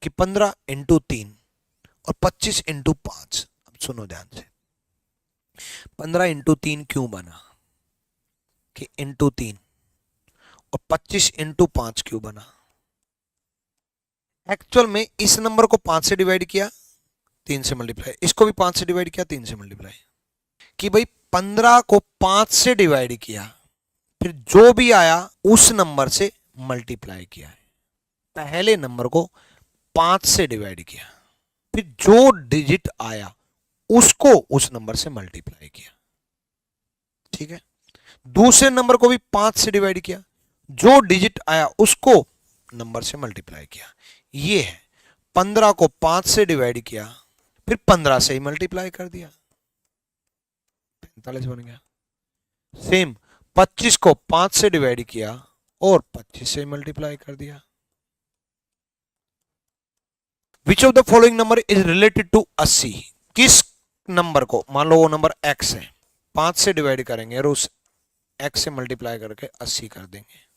कि 15 इंटू 3 और 25 इंटू 5। अब सुनो ध्यान से, 15 इंटू 3 क्यों बना कि इंटू 3, और 25 इंटू 5 क्यों बना। एक्चुअल में इस नंबर को 5 से डिवाइड किया, 3 से मल्टीप्लाई, इसको भी 5 से डिवाइड किया, 3 से मल्टीप्लाई, कि भाई 15 को 5 से डिवाइड किया, फिर जो भी आया उस नंबर से मल्टीप्लाई किया है। पहले नंबर को 5 से डिवाइड किया, फिर जो डिजिट आया उसको उस नंबर से मल्टीप्लाई किया। ठीक है, दूसरे नंबर को भी 5 से डिवाइड किया, जो डिजिट आया उसको नंबर से मल्टीप्लाई किया। ये है 15 को 5 से डिवाइड किया, फिर 15 से ही मल्टीप्लाई कर दिया, 45 बन गया। सेम 25 को 5 से डिवाइड किया और 25 से मल्टीप्लाई कर दिया। Which of the following number is related to 80। किस नंबर को, मान लो वो नंबर x है, 5 से डिवाइड करेंगे और उस x से मल्टीप्लाई करके 80 कर देंगे।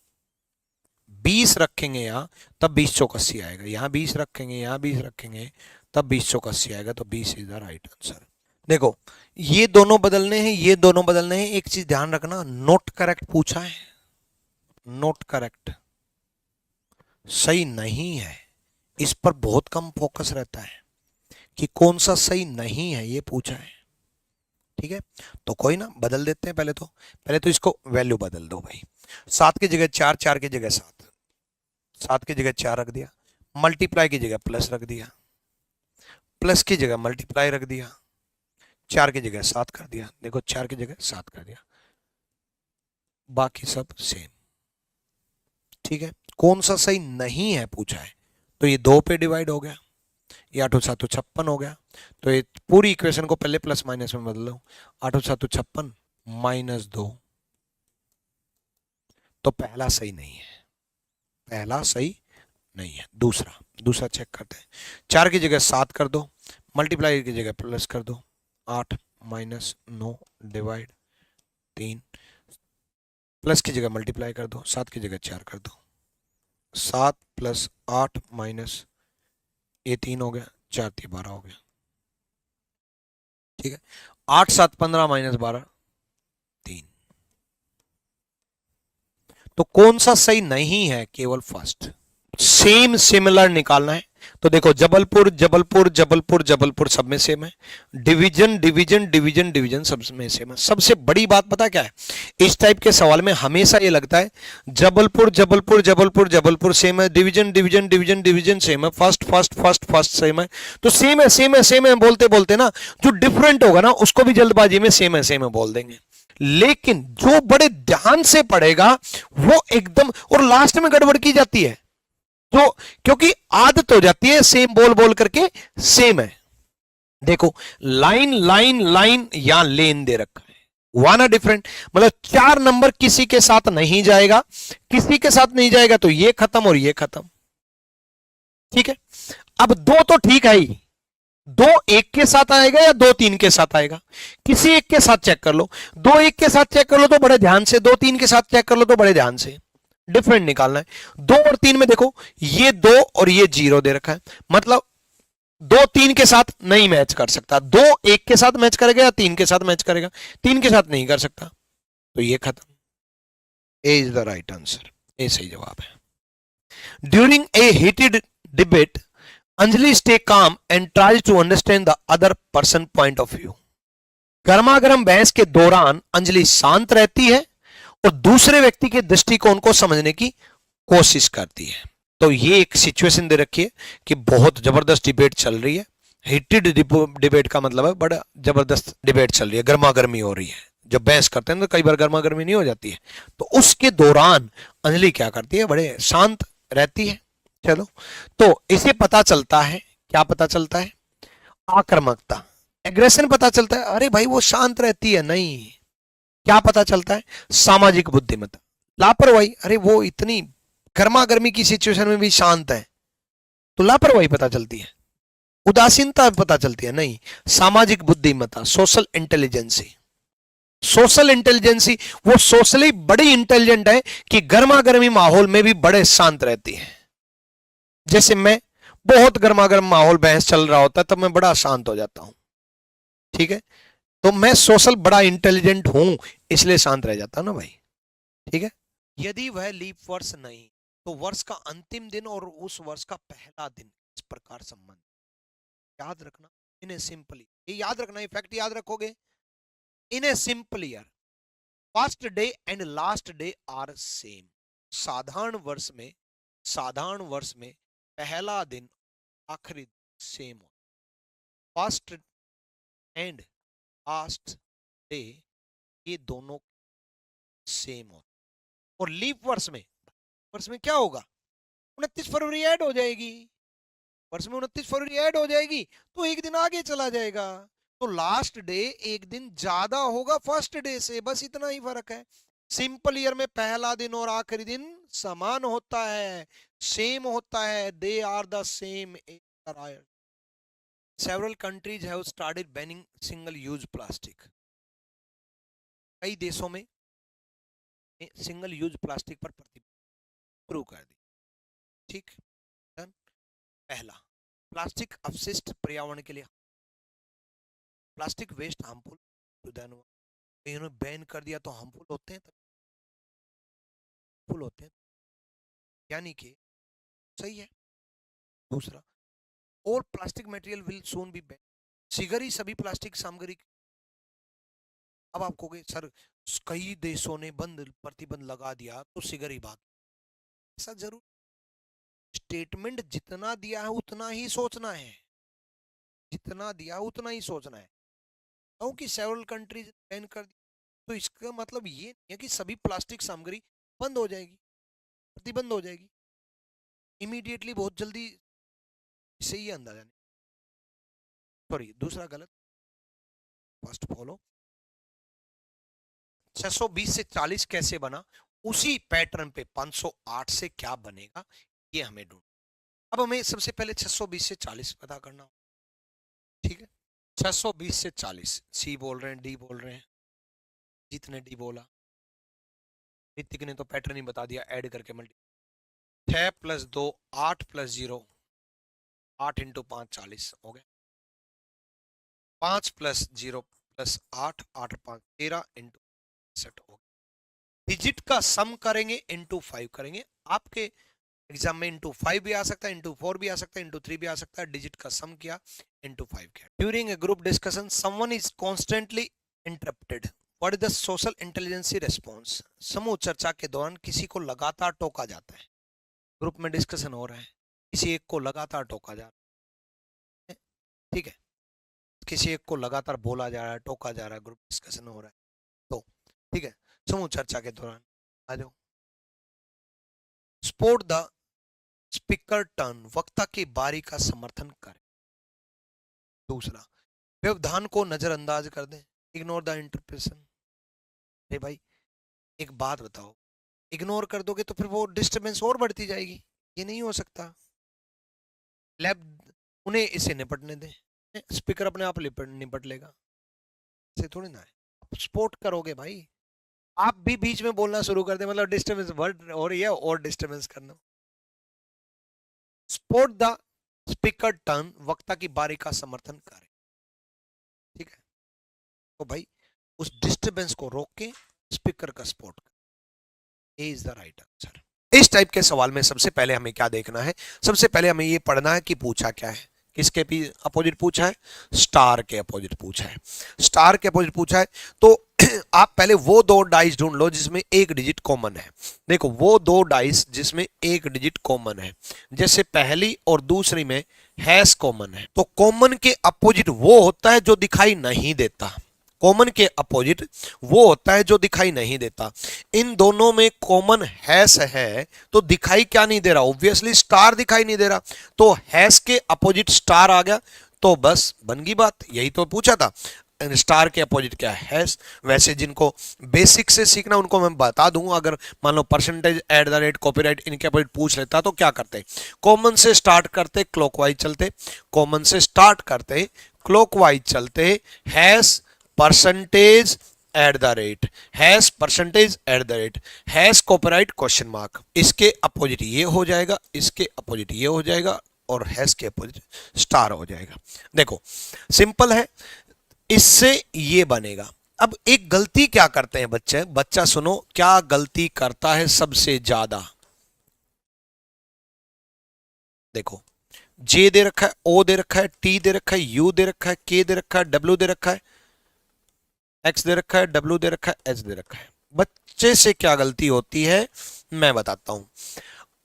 20 रखेंगे यहां तब 20 चौक 80 आएगा, यहां 20 रखेंगे, यहां 20 रखेंगे तब 20 चौक 80 आएगा, तो 20 इज द राइट आंसर। देखो ये दोनों बदलने हैं, ये दोनों बदलने हैं। एक चीज ध्यान रखना, नोट करेक्ट पूछा है, नोट करेक्ट सही नहीं है, इस पर बहुत कम फोकस रहता है कि कौन सा सही नहीं है, ये पूछा है। ठीक है, तो कोई ना, बदल देते हैं। पहले तो इसको वैल्यू बदल दो भाई, 7 की जगह 4, 4 की जगह 7, 7 की जगह 4 रख दिया, मल्टीप्लाई की जगह प्लस रख दिया, प्लस की जगह मल्टीप्लाई रख दिया, 4 की जगह 7 कर दिया। देखो 4 की जगह 7 कर दिया, बाकी सब सेम। ठीक है, कौन सा सही नहीं है पूछा है, तो ये 2 पे डिवाइड हो गया, ये 8 7 56 हो गया। तो ये पूरी इक्वेशन को पहले प्लस माइनस में बदलो, 8 7 56 -2, तो पहला सही नहीं है, पहला सही नहीं है। दूसरा चेक करते हैं, 4 की जगह 7 कर दो, मल्टीप्लाई की जगह प्लस कर दो, 8 -9 डिवाइड 3, प्लस की जगह मल्टीप्लाई कर दो, 7 की जगह 4 कर दो, 7 + 8 माइनस ये 3 हो गया, 4 3 12 हो गया। ठीक है, 8 7 15 -12 3। तो कौन सा सही नहीं है, केवल फर्स्ट। सेम सिमिलर निकालना है, तो देखो जबलपुर जबलपुर जबलपुर जबलपुर सब में सेम है, डिवीजन डिवीजन डिवीजन डिवीजन सब में सेम है। सबसे बड़ी बात पता क्या है, इस टाइप के सवाल में हमेशा ये लगता है जबलपुर जबलपुर जबलपुर जबलपुर सेम है, division division division division same है, first first first first same है। तो सेम है सेम है सेम है बोलते बोलते ना, जो डिफरेंट होगा ना उसको भी जल्दबाजी में सेम है बोल देंगे। लेकिन जो बड़े ध्यान से पढ़ेगा वो एकदम, और लास्ट में गड़बड़ की जाती है तो, क्योंकि आदत हो जाती है सेम बोल बोल करके, सेम है। देखो लाइन लाइन लाइन या लेन दे रखा है, वन आ डिफरेंट, मतलब 4 नंबर किसी के साथ नहीं जाएगा, किसी के साथ नहीं जाएगा तो ये खत्म और ये खत्म, ठीक है। अब दो तो ठीक है ही, दो एक के साथ आएगा या दो तीन के साथ आएगा, किसी एक के साथ चेक कर लो, दो एक के साथ चेक कर लो तो बड़े ध्यान से, दो तीन के साथ चेक कर लो तो बड़े ध्यान से, डिफरेंट निकालना है। दो और तीन में देखो ये दो और ये जीरो दे रखा है, मतलब दो तीन के साथ नहीं मैच कर सकता, दो एक के साथ मैच करेगा या तीन के साथ मैच करेगा, तीन के साथ नहीं कर सकता, तो ये खत्म। A is the right answer, A सही जवाब है। During a heated debate Anjali stay calm and try to understand the other person point of view. गर्मागर्म बहस के दौरान अंजलि शांत रहती है और दूसरे व्यक्ति के दृष्टिकोण को समझने की कोशिश करती है। तो ये एक सिचुएशन दे रखी है कि बहुत जबरदस्त डिबेट चल रही है, हीटेड डिबेट का मतलब है बड़ा जबरदस्त डिबेट चल रही है, गर्मा गर्मी हो रही है। जब बहस करते हैं तो कई बार गर्मा गर्मी नहीं हो जाती है, तो उसके दौरान अंजलि क्या करती है, बड़े शांत रहती है। चलो, तो इसे पता चलता है, क्या पता चलता है, आक्रामकता, एग्रेशन पता चलता है, अरे भाई वो शांत रहती है, नहीं, क्या पता चलता है, सामाजिक बुद्धिमत्ता, लापरवाही, अरे वो इतनी गर्मा गर्मी की सिचुएशन में भी शांत है, तो लापरवाही पता चलती है, उदासीनता पता चलती है, नहीं, सामाजिक बुद्धिमत्ता, सोशल इंटेलिजेंसी, सोशल इंटेलिजेंसी, वो सोशली बड़ी इंटेलिजेंट है कि गर्मा गर्मी माहौल में भी बड़े शांत रहती है। जैसे मैं, बहुत गर्मा गर्म माहौल बहस चल रहा होता है तब मैं बड़ा शांत हो जाता हूं, ठीक है, तो मैं सोशल बड़ा इंटेलिजेंट हूं इसलिए शांत रह जाता हूं ना भाई, ठीक है। यदि वह लीप वर्ष नहीं तो वर्ष का अंतिम दिन और उस वर्ष का पहला दिन इस प्रकार संबंध, याद रखना इन ए सिंपली, ये याद रखना, ये फैक्ट याद रखोगे, in a simple year first day and last day are same. साधारण वर्ष में पहला दिन आखिरी सेम हो, फर्स्ट एंड लास्ट डे ये दोनों सेम हो, और लीप वर्ष में क्या होगा, 29 फरवरी ऐड हो जाएगी, वर्ष में 29 फरवरी ऐड हो जाएगी तो एक दिन आगे चला जाएगा, तो लास्ट डे एक दिन ज्यादा होगा फर्स्ट डे से, बस इतना ही फर्क है। सिंपल ईयर में पहला दिन और आखिरी दिन समान होता है, सेम होता है, they are the same. Several countries have started banning single use plastic. कई देशों में सिंगल यूज प्लास्टिक पर प्रतिबंध शुरू कर दी, ठीक। पहला, प्लास्टिक अपशिष्ट पर्यावरण के लिए, plastic waste harmful to the environment, इन्होंने बैन कर दिया तो हार्मफुल होते हैं, हार्मफुल होते हैं, यानी कि सही है। दूसरा, और plastic material will soon be ban, शीघ्र ही सभी प्लास्टिक सामग्री। अब आप कहोगे सर कई देशों ने प्रतिबंध लगा दिया तो शीघ्र ही भाग, ऐसा जरूर, स्टेटमेंट जितना दिया है उतना ही सोचना है, जितना दिया उतना ही सोचना है, क्योंकि सेवरल कंट्रीज बैन कर दी तो इसका मतलब ये नहीं है कि सभी प्लास्टिक सामग्री बंद हो जाएगी, प्रतिबंध हो जाएगी इमीडिएटली, बहुत जल्दी से ही अंदाजा नहीं, सॉरी दूसरा गलत, फर्स्ट फॉलो। 620 से 40 कैसे बना, उसी पैटर्न पे 508 से क्या बनेगा ये हमें ढूंढ। अब हमें सबसे पहले 620 से 40 पता करना, ठीक है। 620 से 40, सी बोल रहे हैं, डी बोल रहे हैं, जितने डी बोला, ऋतिक ने तो पैटर्न ही बता दिया, ऐड करके मल्टी, 6 + 2 8 + 0 8 × 5 40 हो गया, 5 + 0 + 8 8 5 13 × 67 हो गया। डिजिट का सम करेंगे इंटू 5 करेंगे, आपके एग्जाम में इंटू 5 भी आ सकता है, इंटू 4 भी आ सकता है, इंटू 3 भी आ सकता है, डिजिट का सम किया इंटू 5 किया। During a group discussion someone is constantly interrupted, what is the social intelligency response. समूह चर्चा के दौरान किसी को लगातार टोका जाता है, ग्रुप में डिस्कशन हो रहा है, किसी एक को लगातार टोका जा रहा है, ठीक है, किसी एक को लगातार बोला जा रहा है, टोका जा रहा है, ग्रुप डिस्कशन हो रहा है, तो ठीक है, समूह चर्चा के दौरान आ जाओ। सपोर्ट द स्पीकर टर्न, वक्ता की बारी का समर्थन करें। दूसरा, व्यवधान को नजरअंदाज कर दें, इग्नोर द इंटरप्रेशन। अरे भाई एक बात बताओ, इग्नोर कर दोगे तो फिर वो डिस्टरबेंस और बढ़ती जाएगी, ये नहीं हो सकता। लैब उन्हें इसे निपटने दें, स्पीकर अपने आप निपट लेगा, ऐसे थोड़ी ना है। सपोर्ट करोगे भाई, आप भी बीच में बोलना शुरू कर दे, मतलब डिस्टरबेंस बढ़ हो रही है और डिस्टरबेंस करना। सपोर्ट द स्पीकर टर्न, वक्ता की बारी का समर्थन करें। ठीक है, तो भाई उस डिस्टरबेंस को रोक के स्पीकर का सपोर्ट करें, ए इज द राइट आंसर। इस टाइप के सवाल में सबसे पहले हमें क्या देखना है, सबसे पहले हमें ये पढ़ना है कि पूछा क्या है। किसके भी अपोजिट पूछा है, स्टार के अपोजिट पूछा है। स्टार के अपोजिट पूछा है तो आप पहले वो दो डाइस ढूंढ लो जिसमें एक डिजिट कॉमन है। देखो वो दो डाइस जिसमें एक डिजिट कॉमन है, जैसे पहली और दूसरी में हैश कॉमन है, तो कॉमन के अपोजिट वो होता है जो दिखाई नहीं देता। कॉमन के अपोजिट वो होता है जो दिखाई नहीं देता। इन दोनों में कॉमन हैश है तो दिखाई क्या नहीं दे रहा, ऑब्वियसली स्टार दिखाई नहीं दे रहा, तो हैश के अपोजिट स्टार आ गया, तो बस बन गई बात। यही तो पूछा था, स्टार के अपोजिट क्या है, हैश। वैसे जिनको बेसिक से सीखना उनको मैं बता दूं, अगर मान लो percentage at the rate copyright इनके अपोजिट पूछ लेता तो क्या करते, कॉमन से स्टार्ट करते, क्लॉकवाइज चलते, कॉमन से स्टार्ट करते, क्लॉकवाइज चलते, hash percentage at the rate, hash percentage at the rate, hash copyright question mark. इसके अपोजिट ये हो जाएगा, इसके अपोजिट ये हो जाएगा, और हैश के अपोजिट स्टार हो जाएगा। देखो सिंपल है, इससे ये बनेगा। अब एक गलती क्या करते हैं बच्चे, बच्चा सुनो क्या गलती करता है सबसे ज्यादा। देखो जे दे रखा है, ओ दे रखा है, टी दे रखा है, यू दे रखा है, के दे रखा है, डब्ल्यू दे रखा है, एक्स दे रखा है, डब्ल्यू दे रखा है, एच दे रखा है। बच्चे से क्या गलती होती है मैं बताता हूं।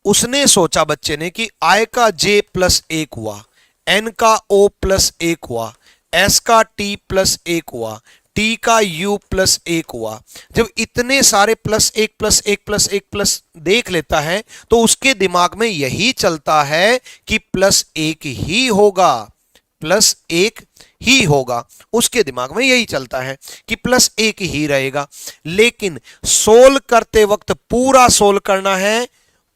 उसने सोचा बच्चे ने कि आई का जे प्लस एक हुआ, एन का ओ प्लस एक हुआ, एस का टी प्लस एक हुआ, टी का यू प्लस एक हुआ। जब इतने सारे प्लस एक प्लस एक प्लस एक प्लस देख लेता है तो उसके दिमाग में यही चलता है कि प्लस एक ही होगा, प्लस एक ही होगा। उसके दिमाग में यही चलता है कि प्लस एक ही रहेगा। लेकिन सोल्व करते वक्त पूरा सोल्व करना है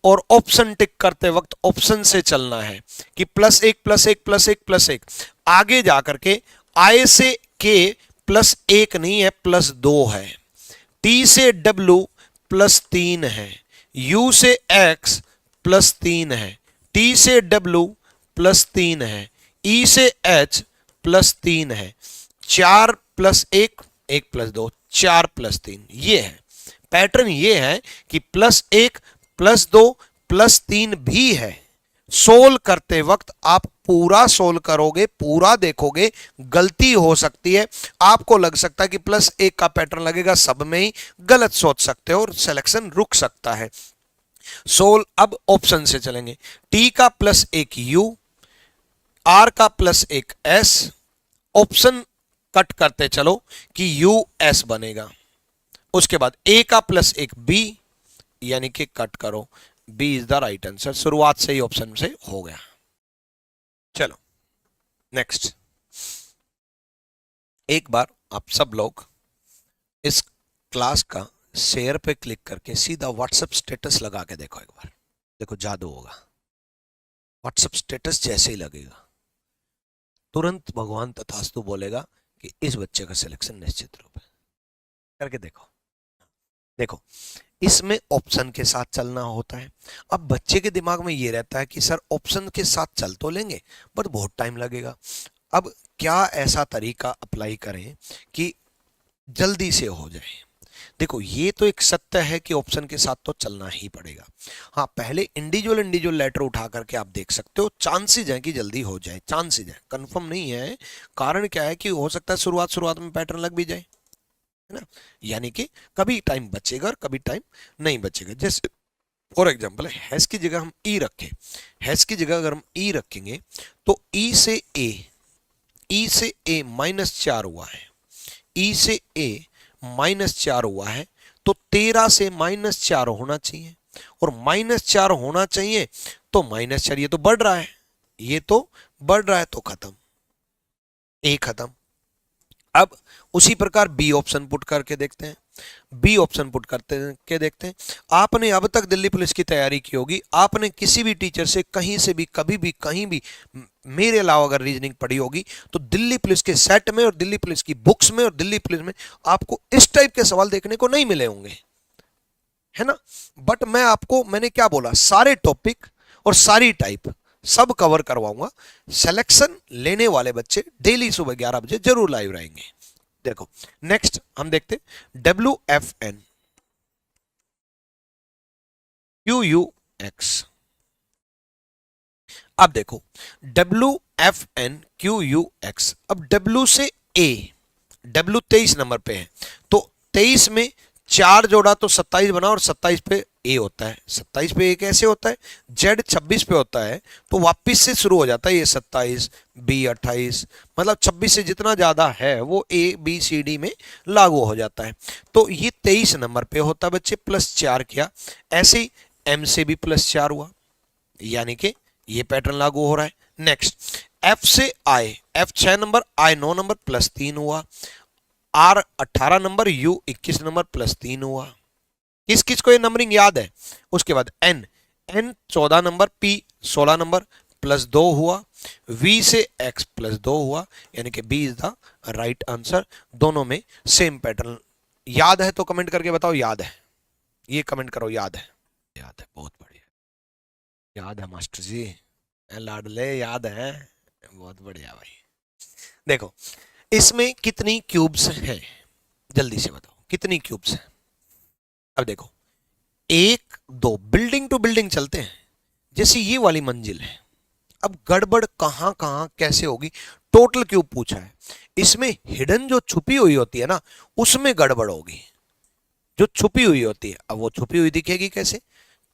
और ऑप्शन टिक करते वक्त ऑप्शन से चलना है कि प्लस एक प्लस एक प्लस एक प्लस एक। आगे जाकर के आई से के प्लस एक नहीं है, प्लस दो है। टी से डब्ल्यू प्लस तीन है, यू से एक्स प्लस तीन है, टी से डब्ल्यू प्लस तीन है, ई से एच प्लस तीन है। चार प्लस एक, एक प्लस दो, चार प्लस तीन। ये है पैटर्न, ये है कि प्लस एक प्लस दो प्लस तीन भी है। सोल्व करते वक्त आप पूरा सोल्व करोगे, पूरा देखोगे, गलती हो सकती है, आपको लग सकता है कि प्लस एक का पैटर्न लगेगा, सब में ही गलत सोच सकते हो और सिलेक्शन रुक सकता है। सोल्व अब ऑप्शन से चलेंगे, टी का प्लस एक यू, आर का प्लस एक एस, ऑप्शन कट करते चलो कि यू एस बनेगा। उसके बाद ए का प्लस एक बी, यानी कि कट करो, B is the right answer. शुरुआत से ही ऑप्शन से हो गया। चलो नेक्स्ट, एक बार आप सब लोग इस क्लास का शेयर पे क्लिक करके सीधा व्हाट्सएप स्टेटस लगा के देखो, एक बार देखो जादू होगा। व्हाट्सएप स्टेटस जैसे ही लगेगा तुरंत भगवान तथास्तु बोलेगा कि इस बच्चे का सिलेक्शन निश्चित रूप है। करके देखो, देखो इसमें ऑप्शन के साथ चलना होता है। अब बच्चे के दिमाग में ये रहता है कि सर ऑप्शन के साथ चल तो लेंगे पर बहुत टाइम लगेगा। अब क्या ऐसा तरीका अप्लाई करें कि जल्दी से हो जाए। देखो ये तो एक सत्य है कि ऑप्शन के साथ तो चलना ही पड़ेगा। हाँ पहले इंडिविजुअल इंडिविजुअल लेटर उठा करके आप देख सकते हो, चांसेज है कि जल्दी हो जाए, चांसेज है, कंफर्म नहीं है। कारण क्या है कि हो सकता है शुरुआत में पैटर्न लग भी जाए, है ना, यानी कि कभी टाइम बचेगा और कभी टाइम नहीं बचेगा। जैसे फॉर एग्जाम्पल हैश की जगह हम ई रखें, हैश की जगह अगर हम ई रखेंगे तो ई से ए -4 हुआ है, ई से ए -4 हुआ है तो 13 से -4 होना चाहिए, और -4 होना चाहिए तो -4, ये तो बढ़ रहा है, ये तो बढ़ रहा है, तो खत्म, ए खत्म। अब उसी प्रकार बी ऑप्शन पुट करके देखते हैं, बी ऑप्शन पुट करते के देखते हैं। आपने अब तक दिल्ली पुलिस की तैयारी की होगी, आपने किसी भी टीचर से कहीं से भी कभी भी कहीं भी मेरे अलावा अगर रीजनिंग पढ़ी होगी तो दिल्ली पुलिस के सेट में और दिल्ली पुलिस की बुक्स में और दिल्ली पुलिस में आपको इस टाइप के सवाल देखने को नहीं मिले होंगे, है ना। बट मैंने क्या बोला, सारे टॉपिक और सारी टाइप सब कवर करवाऊंगा। सिलेक्शन लेने वाले बच्चे डेली सुबह 11 बजे जरूर लाइव रहेंगे। देखो नेक्स्ट हम देखते WFN QUX। अब देखो WFN QUX, अब W से A, W 23 नंबर पे है तो 23 में 4 जोड़ा तो 27 बना, और 27 पे A होता है, 27 पे A कैसे होता है, Z 26 पे होता है तो वापिस से शुरू हो जाता है ये 27 B 28, मतलब 26 से जितना ज्यादा है वो A B C D में लागू हो जाता है। तो ये 23 नंबर पे होता है बच्चे, +4 किया, ऐसे ही M से भी +4 हुआ, यानी कि ये पैटर्न लागू हो रहा है। नेक्स्ट F से I, F 6 number, I 9 number, +3 हुआ, R 18 नंबर, U 21 नंबर, +3 हुआ। किस किस को ये नंबरिंग याद है। उसके बाद N 14 नंबर, P 16 नंबर, +2 हुआ, V से X +2 हुआ, यानी कि B is the right answer. दोनों में सेम पैटर्न। याद है तो कमेंट करके बताओ, याद है, ये कमेंट करो याद है, याद है, बहुत बढ़िया, याद है मास्टर जी, लाडले याद है, बहुत बढ़िया भाई। देखो इसमें कितनी क्यूब्स हैं, जल्दी से बताओ कितनी क्यूब्स हैं। अब देखो 1 2 बिल्डिंग टू बिल्डिंग चलते हैं, जैसे ये वाली मंजिल है, अब गड़बड़ कहां कहां कैसे होगी, टोटल क्यूब पूछा है, इसमें हिडन जो छुपी हुई होती है ना उसमें गड़बड़ होगी, जो छुपी हुई होती है, अब वो छुपी हुई दिखेगी कैसे,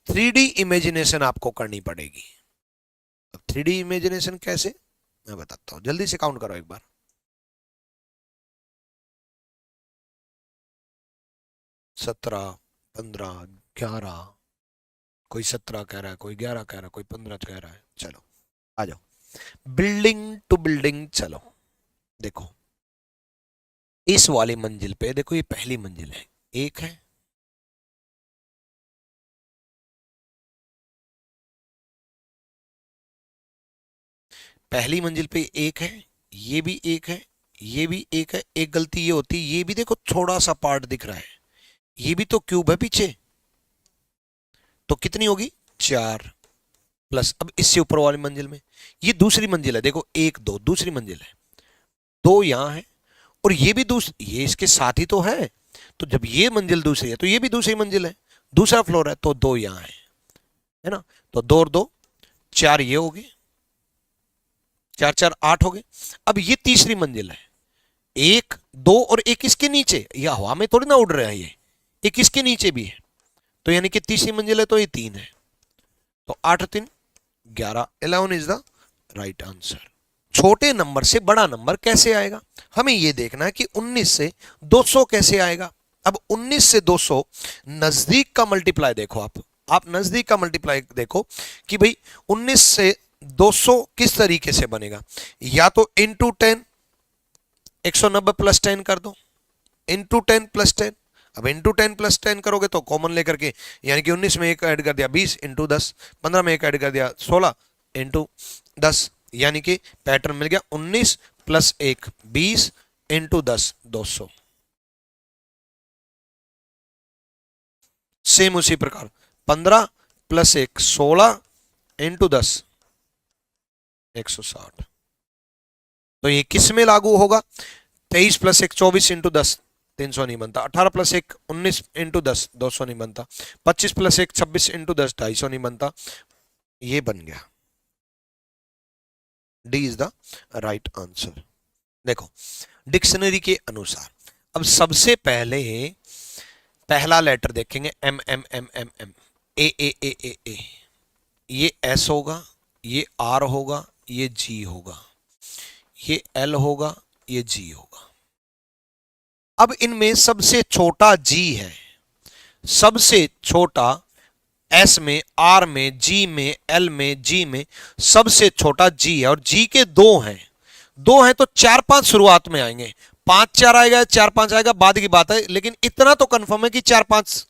3D इमेजिनेशन आपको करनी पड़ेगी। अब 3D इमेजिनेशन कैसे, मैं बताता हूं, जल्दी से काउंट करो एक बार। 17 15 11, कोई 17 कह रहा है, कोई 11 कह रहा है, कोई 15 कह रहा है, चलो आ जाओ बिल्डिंग टू बिल्डिंग चलो। देखो इस वाली मंजिल पे देखो, ये पहली मंजिल है, एक है, पहली मंजिल पे एक है, ये भी एक है, ये भी एक है, एक गलती ये होती, ये भी देखो थोड़ा सा पार्ट दिख रहा है, ये भी तो क्यूब है पीछे, तो कितनी होगी 4 प्लस, अब इससे ऊपर वाली मंजिल में ये दूसरी मंजिल है, देखो 1 2 दूसरी मंजिल है, 2 यहां है, और ये भी दूसरी, ये इसके साथ ही तो है, तो जब ये मंजिल दूसरी है तो ये भी दूसरी मंजिल है, दूसरा फ्लोर है, तो 2 यहां है ना, तो 2 और 2 4, ये हो गए 4 4 8 हो गए। अब ये तीसरी मंजिल है, 1 2 और एक इसके नीचे, यह हवा में थोड़ी ना उड़ रहा है, ये एक इसके नीचे भी है, तो यानी कि तीसरी मंजिल है, तो ये 3 है, तो 8 3 11, 11 इज द राइट आंसर। छोटे नंबर से बड़ा नंबर कैसे आएगा, हमें यह देखना है कि 19 से 200 कैसे आएगा। अब 19 से 200 नजदीक का मल्टीप्लाई देखो, आप नजदीक का मल्टीप्लाई देखो कि भाई 19 से 200 किस तरीके से बनेगा, या तो इंटू 10, 190 + 10 कर दो, इंटू 10 + 10, अब इंटू 10 + 10 करोगे तो कॉमन लेकर के, यानी कि 19 में एक ऐड कर दिया 20 इंटू 10, 15 में एक ऐड कर दिया 16 इंटू 10, यानी कि पैटर्न मिल गया 19 + 1 20 इंटू 10 200। सेम उसी प्रकार 15 + 1 16 इंटू 10 160, तो ये किस में लागू होगा, 23 + 1 24 इंटू 10 300 नहीं बनता, 18 + 1 19 इंटू 10 200 नहीं बनता, 25 + 1 26 इंटू 10 250 नहीं बनता, ये बन गया, D is the right answer. देखो डिक्शनरी के अनुसार अब सबसे पहले पहला लेटर देखेंगे, M M M M M, A, ये एस होगा, ये आर होगा, ये जी होगा, ये एल होगा, ये जी होगा, अब इनमें सबसे छोटा जी है, सबसे छोटा एस में, आर में, जी में, एल में, जी में सबसे छोटा जी है, और जी के दो हैं, दो हैं तो 4 5 शुरुआत में आएंगे, 5 4 आएगा, 4 5 आएगा बाद की बात है, लेकिन इतना तो कंफर्म है कि 4 5,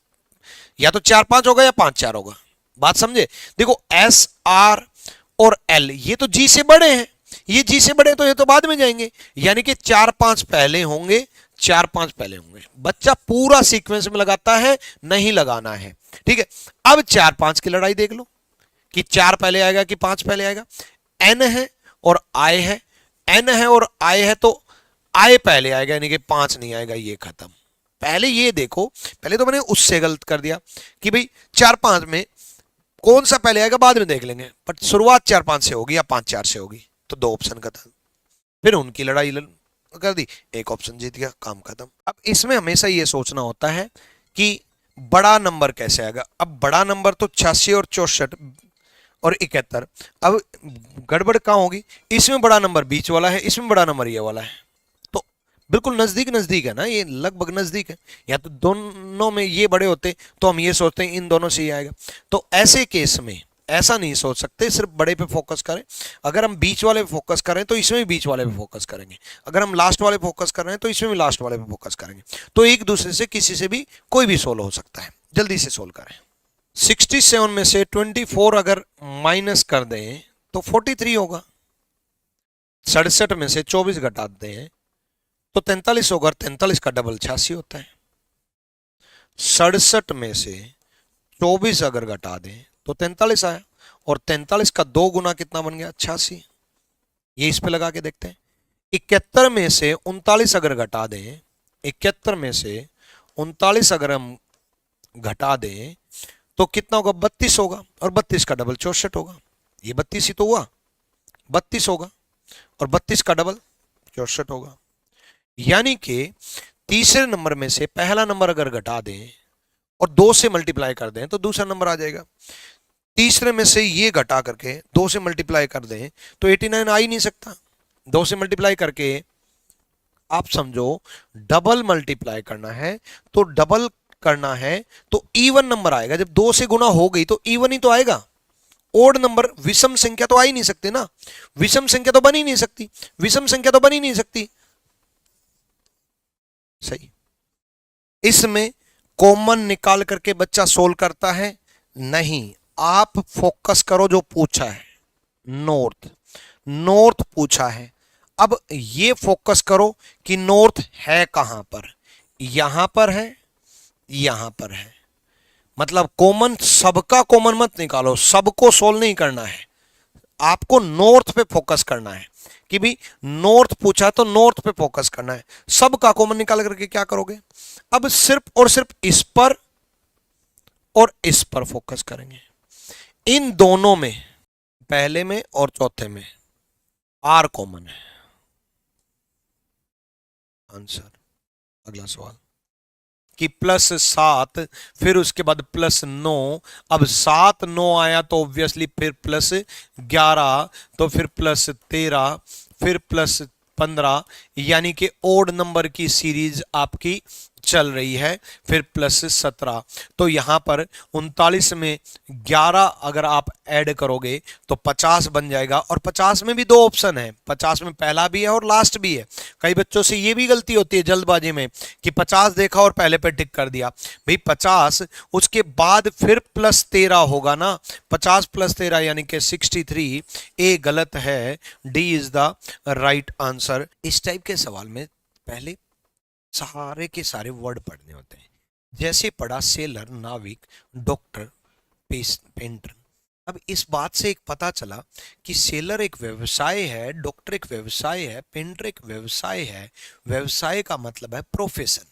या तो 4 5 होगा या 5 4 होगा। बात समझे? देखो एस आर और एल ये तो जी से बड़े हैं, ये जी से बड़े तो ये तो बाद में जाएंगे, यानी कि 4 5 पहले होंगे, 4 5 पहले होंगे। बच्चा पूरा सीक्वेंस में लगाता है, नहीं लगाना है, ठीक है। अब 4 5 की लड़ाई देख लो कि 4 पहले आएगा कि 5 पहले आएगा। एन है और आई है, एन है और आई है तो आई पहले आएगा, यानी कि 5 नहीं आएगा, ये खत्म। पहले ये देखो, पहले तो मैंने उससे गलत कर दिया कि भाई 4 5 में कौन सा पहले आएगा बाद में देख लेंगे, पर शुरुआत 4 5 से होगी या 5 4 से होगी, तो 2 ऑप्शन खत्म। फिर उनकी लड़ाई कर दी, एक ऑप्शन जीत गया, काम खत्म। अब इसमें हमेशा ये सोचना होता है कि बड़ा नंबर कैसे आएगा। अब बड़ा नंबर तो 86 और 64 और 71। अब गड़बड़ कहां होगी, इसमें बड़ा नंबर बीच वाला है, इसमें बड़ा नंबर ये वाला है, तो बिल्कुल नजदीक नजदीक है ना, ये लगभग नजदीक है। या तो दोनों में ये बड़े होते तो हम ये सोचते हैं इन दोनों से ही आएगा, तो ऐसे केस में ऐसा नहीं सोच सकते, सिर्फ बड़े पे फोकस करें। अगर हम बीच वाले पे फोकस करें तो इसमें भी बीच वाले पे फोकस करेंगे, अगर हम लास्ट वाले पे फोकस कर रहे हैं तो इसमें भी लास्ट वाले पे फोकस करेंगे, तो एक दूसरे से किसी से भी कोई भी सोल्व हो सकता है। जल्दी से सोल्व करें। 67 में से 24 अगर माइनस कर दें तो 43 होगा। 67 में से 24 घटा दें तो 43 होगा, 43 का डबल 86 होता है। 67 में से 24 अगर घटा दें तो 43 आया, और 43 का 2 गुना कितना बन गया, 86। ये इस पे लगा के देखते हैं। 71 में से 39 अगर घटा दें, 71 में से 39 अगर हम घटा दें तो कितना होगा, 32 होगा, और 32 का डबल 64 होगा। ये 32 ही तो हुआ, 32 होगा, और 32 का डबल 64 होगा। यानी कि तीसरे नंबर में से पहला नंबर अगर घटा दें और 2 से मल्टीप्लाई कर दें तो दूसरा नंबर आ जाएगा। तीसरे में से ये घटा करके 2 से मल्टीप्लाई कर दें तो 89 आ ही नहीं सकता। 2 से मल्टीप्लाई करके आप समझो डबल मल्टीप्लाई करना है, तो डबल करना है तो इवन नंबर आएगा। जब 2 से गुना हो गई तो इवन ही तो आएगा। ओड नंबर, विषम संख्या तो आ ही नहीं सकती ना, विषम संख्या तो बन ही नहीं सकती, विषम संख्या तो बन ही नहीं सकती। सही। इसमें कॉमन निकाल करके बच्चा सोल्व करता है नहीं, आप फोकस करो जो पूछा है। नॉर्थ, नॉर्थ पूछा है, अब ये फोकस करो कि नॉर्थ है कहां पर, यहां पर है, यहां पर है। मतलब कॉमन, सबका कॉमन मत निकालो, सबको सोल्व नहीं करना है, आपको नॉर्थ पे फोकस करना है कि भी नॉर्थ पूछा तो नॉर्थ पे फोकस करना है। सबका कॉमन निकाल करके क्या करोगे, अब सिर्फ और सिर्फ इस पर और इस पर फोकस करेंगे। इन दोनों में, पहले में और चौथे में आर कॉमन है। आंसर। अगला सवाल कि +7 फिर उसके बाद +9, अब 7 9 आया तो ऑब्वियसली फिर +11, तो फिर +13, फिर +15, यानी कि ओड नंबर की सीरीज आपकी चल रही है, फिर +17। तो यहां पर 39 में 11 अगर आप ऐड करोगे तो 50 बन जाएगा, और 50 में भी 2 ऑप्शन है, 50 में पहला भी है और लास्ट भी है। कई बच्चों से ये भी गलती होती है जल्दबाजी में कि 50 देखा और पहले पे टिक कर दिया। भाई 50 उसके बाद फिर +13 होगा ना, 50 + 13 यानी कि 63। ए गलत है, D is the right answer. इस टाइप के सवाल में पहले सारे के सारे वर्ड पढ़ने होते हैं। जैसे पढ़ा सेलर, नाविक, डॉक्टर, पेंटर। अब इस बात से एक पता चला कि सेलर एक व्यवसाय है, डॉक्टर एक व्यवसाय है, पेंटर एक व्यवसाय है। व्यवसाय का मतलब है प्रोफेशन,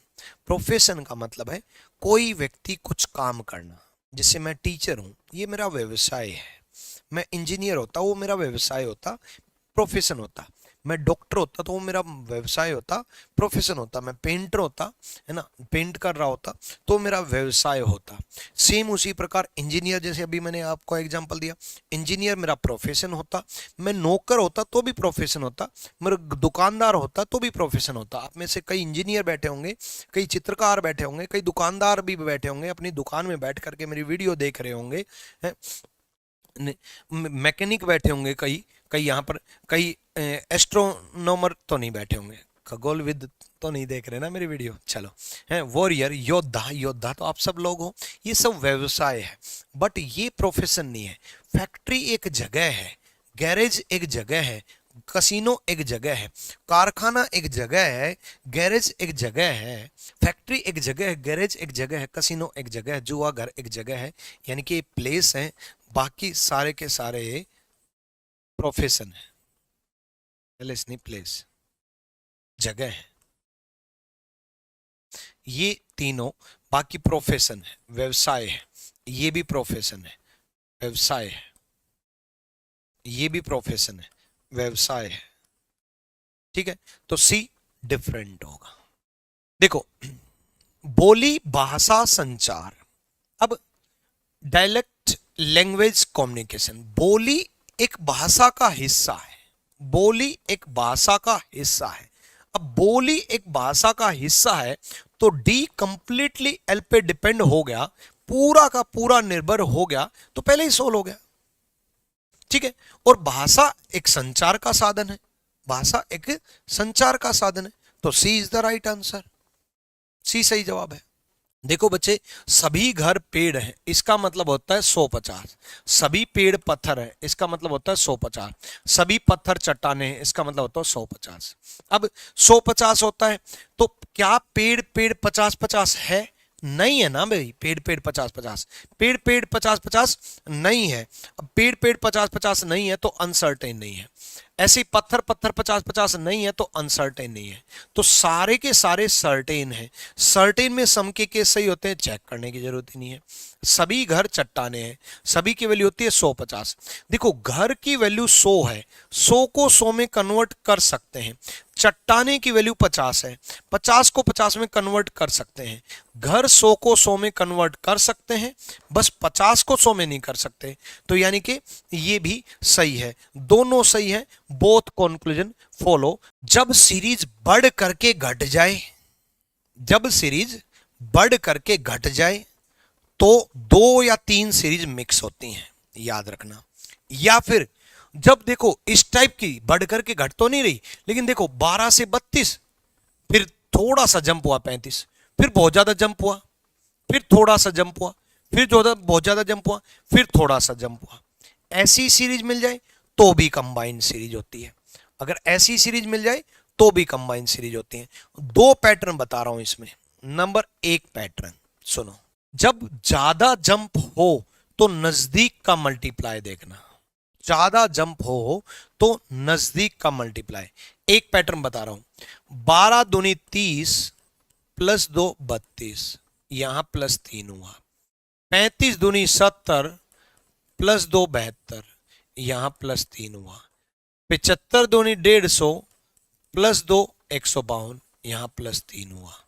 प्रोफेशन का मतलब है कोई व्यक्ति कुछ काम करना। जैसे मैं टीचर हूं, ये मेरा व्यवसाय है। मैं इंजीनियर होता, वो मेरा व्यवसाय होता, प्रोफेशन होता। मैं डॉक्टर होता तो वो मेरा व्यवसाय होता, प्रोफेशन होता। मैं पेंटर होता, है ना, पेंट कर रहा होता तो मेरा व्यवसाय होता। सेम उसी प्रकार इंजीनियर, जैसे अभी मैंने आपको एग्जांपल दिया, इंजीनियर मेरा प्रोफेशन होता। मैं नौकर होता तो भी प्रोफेशन होता, मेरा दुकानदार होता तो भी प्रोफेशन होता। आप में से कई इंजीनियर बैठे होंगे, कई चित्रकार बैठे होंगे, कई दुकानदार भी बैठे होंगे, अपनी दुकान में बैठ करके मेरी वीडियो देख रहे होंगे, मैकेनिक बैठे होंगे, कई कई यहाँ पर, कई एस्ट्रोनॉमर तो नहीं बैठे होंगे, खगोलविद तो नहीं देख रहे ना मेरी वीडियो, चलो, है वॉरियर, योद्धा, योद्धा तो आप सब लोग हो। ये सब व्यवसाय है, बट ये प्रोफेशन नहीं है। फैक्ट्री एक जगह है, गैरेज एक जगह है, कसिनो एक जगह है, कारखाना एक जगह है, गैरेज एक जगह है, फैक्ट्री एक जगह है, गैरेज एक जगह है, कसिनो एक जगह है, जुआ घर एक जगह है। यानी कि प्लेस है, बाकी सारे के सारे प्रोफेशन है। प्लेस नहीं, प्लेस जगह है। ये तीनों बाकी प्रोफेशन है, व्यवसाय है। ये भी प्रोफेशन है, व्यवसाय है। ये भी प्रोफेशन है, व्यवसाय है। ठीक है, तो सी डिफरेंट होगा। देखो, बोली भाषा संचार। अब डायलेक्ट लैंग्वेज कम्युनिकेशन। बोली एक भाषा का हिस्सा है, बोली एक भाषा का हिस्सा है। अब बोली एक भाषा का हिस्सा है तो डी कंप्लीटली एल पे डिपेंड हो गया, पूरा का पूरा निर्भर हो गया, तो पहले ही सोल्व हो गया। ठीक है, और भाषा एक संचार का साधन है, भाषा एक संचार का साधन है, तो C is the right answer, C सही जवाब है। देखो बच्चे, सभी घर पेड़ हैं, इसका मतलब होता है 150। सभी पेड़ पत्थर है, इसका मतलब होता है 150। सभी पत्थर चट्टाने हैं, इसका मतलब होता है 150। अब 150 होता है तो क्या पेड़ पेड़ 50-50 है? नहीं है ना भाई, पेड़ पेड़ 50-50, पेड़ पेड़ 50-50 नहीं है। अब पेड़ पेड़ 50-50 नहीं है तो अनसर्टेन नहीं है। ऐसे पत्थर पत्थर 50-50 नहीं है तो अनसर्टेन नहीं है। तो सारे के सारे सर्टेन हैं। सर्टेन में सम के केस सही होते हैं, चेक करने की जरूरत ही नहीं है। सभी घर चट्टाने हैं, सभी की वैल्यू होती है 150। देखो, घर की वैल्यू 100 है, 100 को 100 में कन्वर्ट कर सकते हैं। चट्टाने की वैल्यू 50 है, 50 को 50 में कन्वर्ट कर सकते हैं। घर 100 को 100 में कन्वर्ट कर सकते हैं, बस 50 को 100 में नहीं कर सकते। तो यानी कि ये भी सही है, दोनों सही है, बोथ कंक्लूजन फॉलो। जब सीरीज बढ़ करके घट जाए, जब सीरीज बढ़ करके घट जाए तो 2 या 3 सीरीज मिक्स होती हैं, याद रखना। या फिर जब देखो इस टाइप की बढ़ करके घट तो नहीं रही, लेकिन देखो 12 से 32, फिर थोड़ा सा जंप हुआ 35, फिर बहुत ज्यादा जंप हुआ, फिर थोड़ा सा जंप हुआ, फिर बहुत ज्यादा जंप हुआ, फिर थोड़ा सा जंप हुआ। ऐसी सीरीज मिल जाए तो भी कंबाइंड सीरीज होती है। अगर ऐसी सीरीज मिल जाए तो भी कंबाइंड सीरीज होती है। 2 पैटर्न बता रहा हूं इसमें। नंबर 1 पैटर्न सुनो, जब ज्यादा जंप हो तो नजदीक का मल्टीप्लाई देखना। ज्यादा जंप हो तो नजदीक का मल्टीप्लाई। एक पैटर्न बता रहा हूं, 12 दूनी 30 प्लस 2 32, यहां +3 हुआ। 35 दूनी 70 प्लस 2 72, यहां +3 हुआ। 75 दूनी 150 प्लस 2 152, यहां +3 हुआ।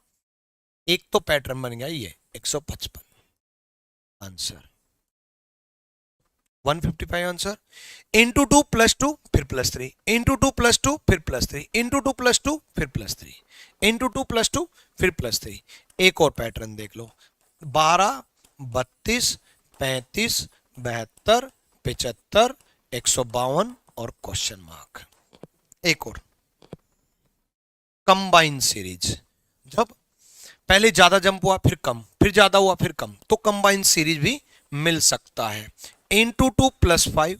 एक तो पैटर्न बन गया ये 155 आंसर, 155 आंसर। इंटू 2 + 2 फिर +3, इंटू 2 + 2 फिर +3, इंटू 2 + 2 फिर +3, इंटू 2 + 2 फिर +3। एक और पैटर्न देख लो, 12 32 35 72 75 152 और क्वेश्चन मार्क। एक और कंबाइन सीरीज, जब पहले ज्यादा जंप हुआ फिर कम, फिर ज्यादा हुआ फिर कम, तो कंबाइन सीरीज भी मिल सकता है। इंटू 2 + 5,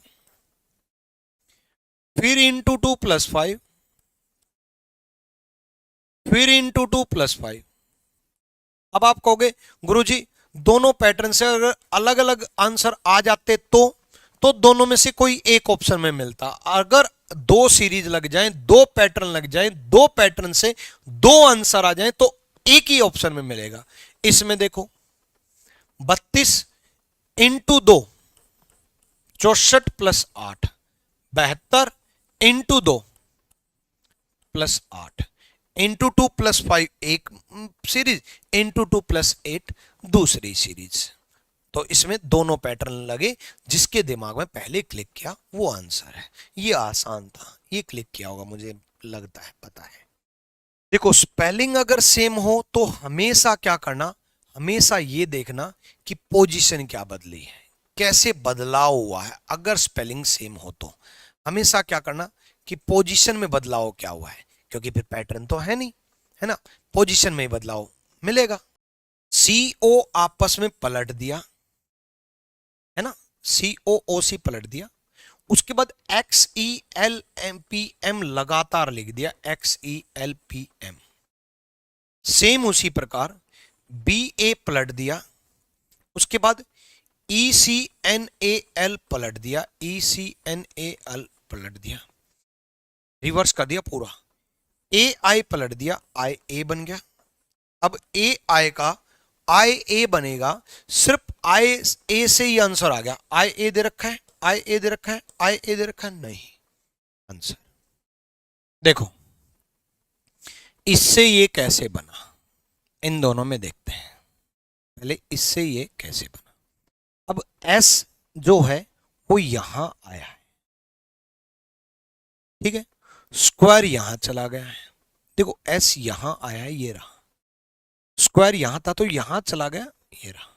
फिर इंटू 2 + 5, फिर इंटू 2 + 5। अब आप कहोगे गुरुजी दोनों पैटर्न से अगर अलग अलग आंसर आ जाते तो दोनों में से कोई एक ऑप्शन में मिलता। अगर 2 सीरीज लग जाएं, 2 पैटर्न लग जाएं, 2 पैटर्न से 2 आंसर आ जाएं तो एक ही ऑप्शन में मिलेगा। इसमें देखो 32 into 2 64 + 8, 72 into 2 plus 8 into 2 plus 5 एक सीरीज इंटू 2 प्लस 8 दूसरी सीरीज। तो इसमें दोनों पैटर्न लगे, जिसके दिमाग में पहले क्लिक किया वो आंसर है। ये आसान था, ये क्लिक किया होगा मुझे लगता है, पता है। देखो स्पेलिंग अगर सेम हो तो हमेशा क्या करना, हमेशा ये देखना कि पोजीशन क्या बदली है, कैसे बदलाव हुआ है। अगर स्पेलिंग सेम हो तो हमेशा क्या करना कि पोजीशन में बदलाव क्या हुआ है, क्योंकि फिर पैटर्न तो है नहीं, है ना, पोजीशन में ही बदलाव मिलेगा। CO आपस में पलट दिया, है ना, COOC पलट दिया। उसके बाद XELPM लगातार लिख दिया, XELPM। सेम उसी प्रकार BA पलट दिया, उसके बाद ECNAL पलट दिया, ECNAL पलट दिया, रिवर्स कर दिया पूरा। AI पलट दिया, IA बन गया। अब AI का IA बनेगा, सिर्फ IA से ही आंसर आ गया। IA दे रखा है, IA दे रखा है, IA दे रखा है, नहीं आंसर। देखो इससे ये कैसे बना, इन दोनों में देखते हैं। पहले इससे ये कैसे बना। अब S जो है वो यहां आया है, ठीक है, स्क्वायर यहां चला गया है। देखो S यहां आया है, ये रहा, स्क्वायर यहां था तो यहां चला गया, ये रहा।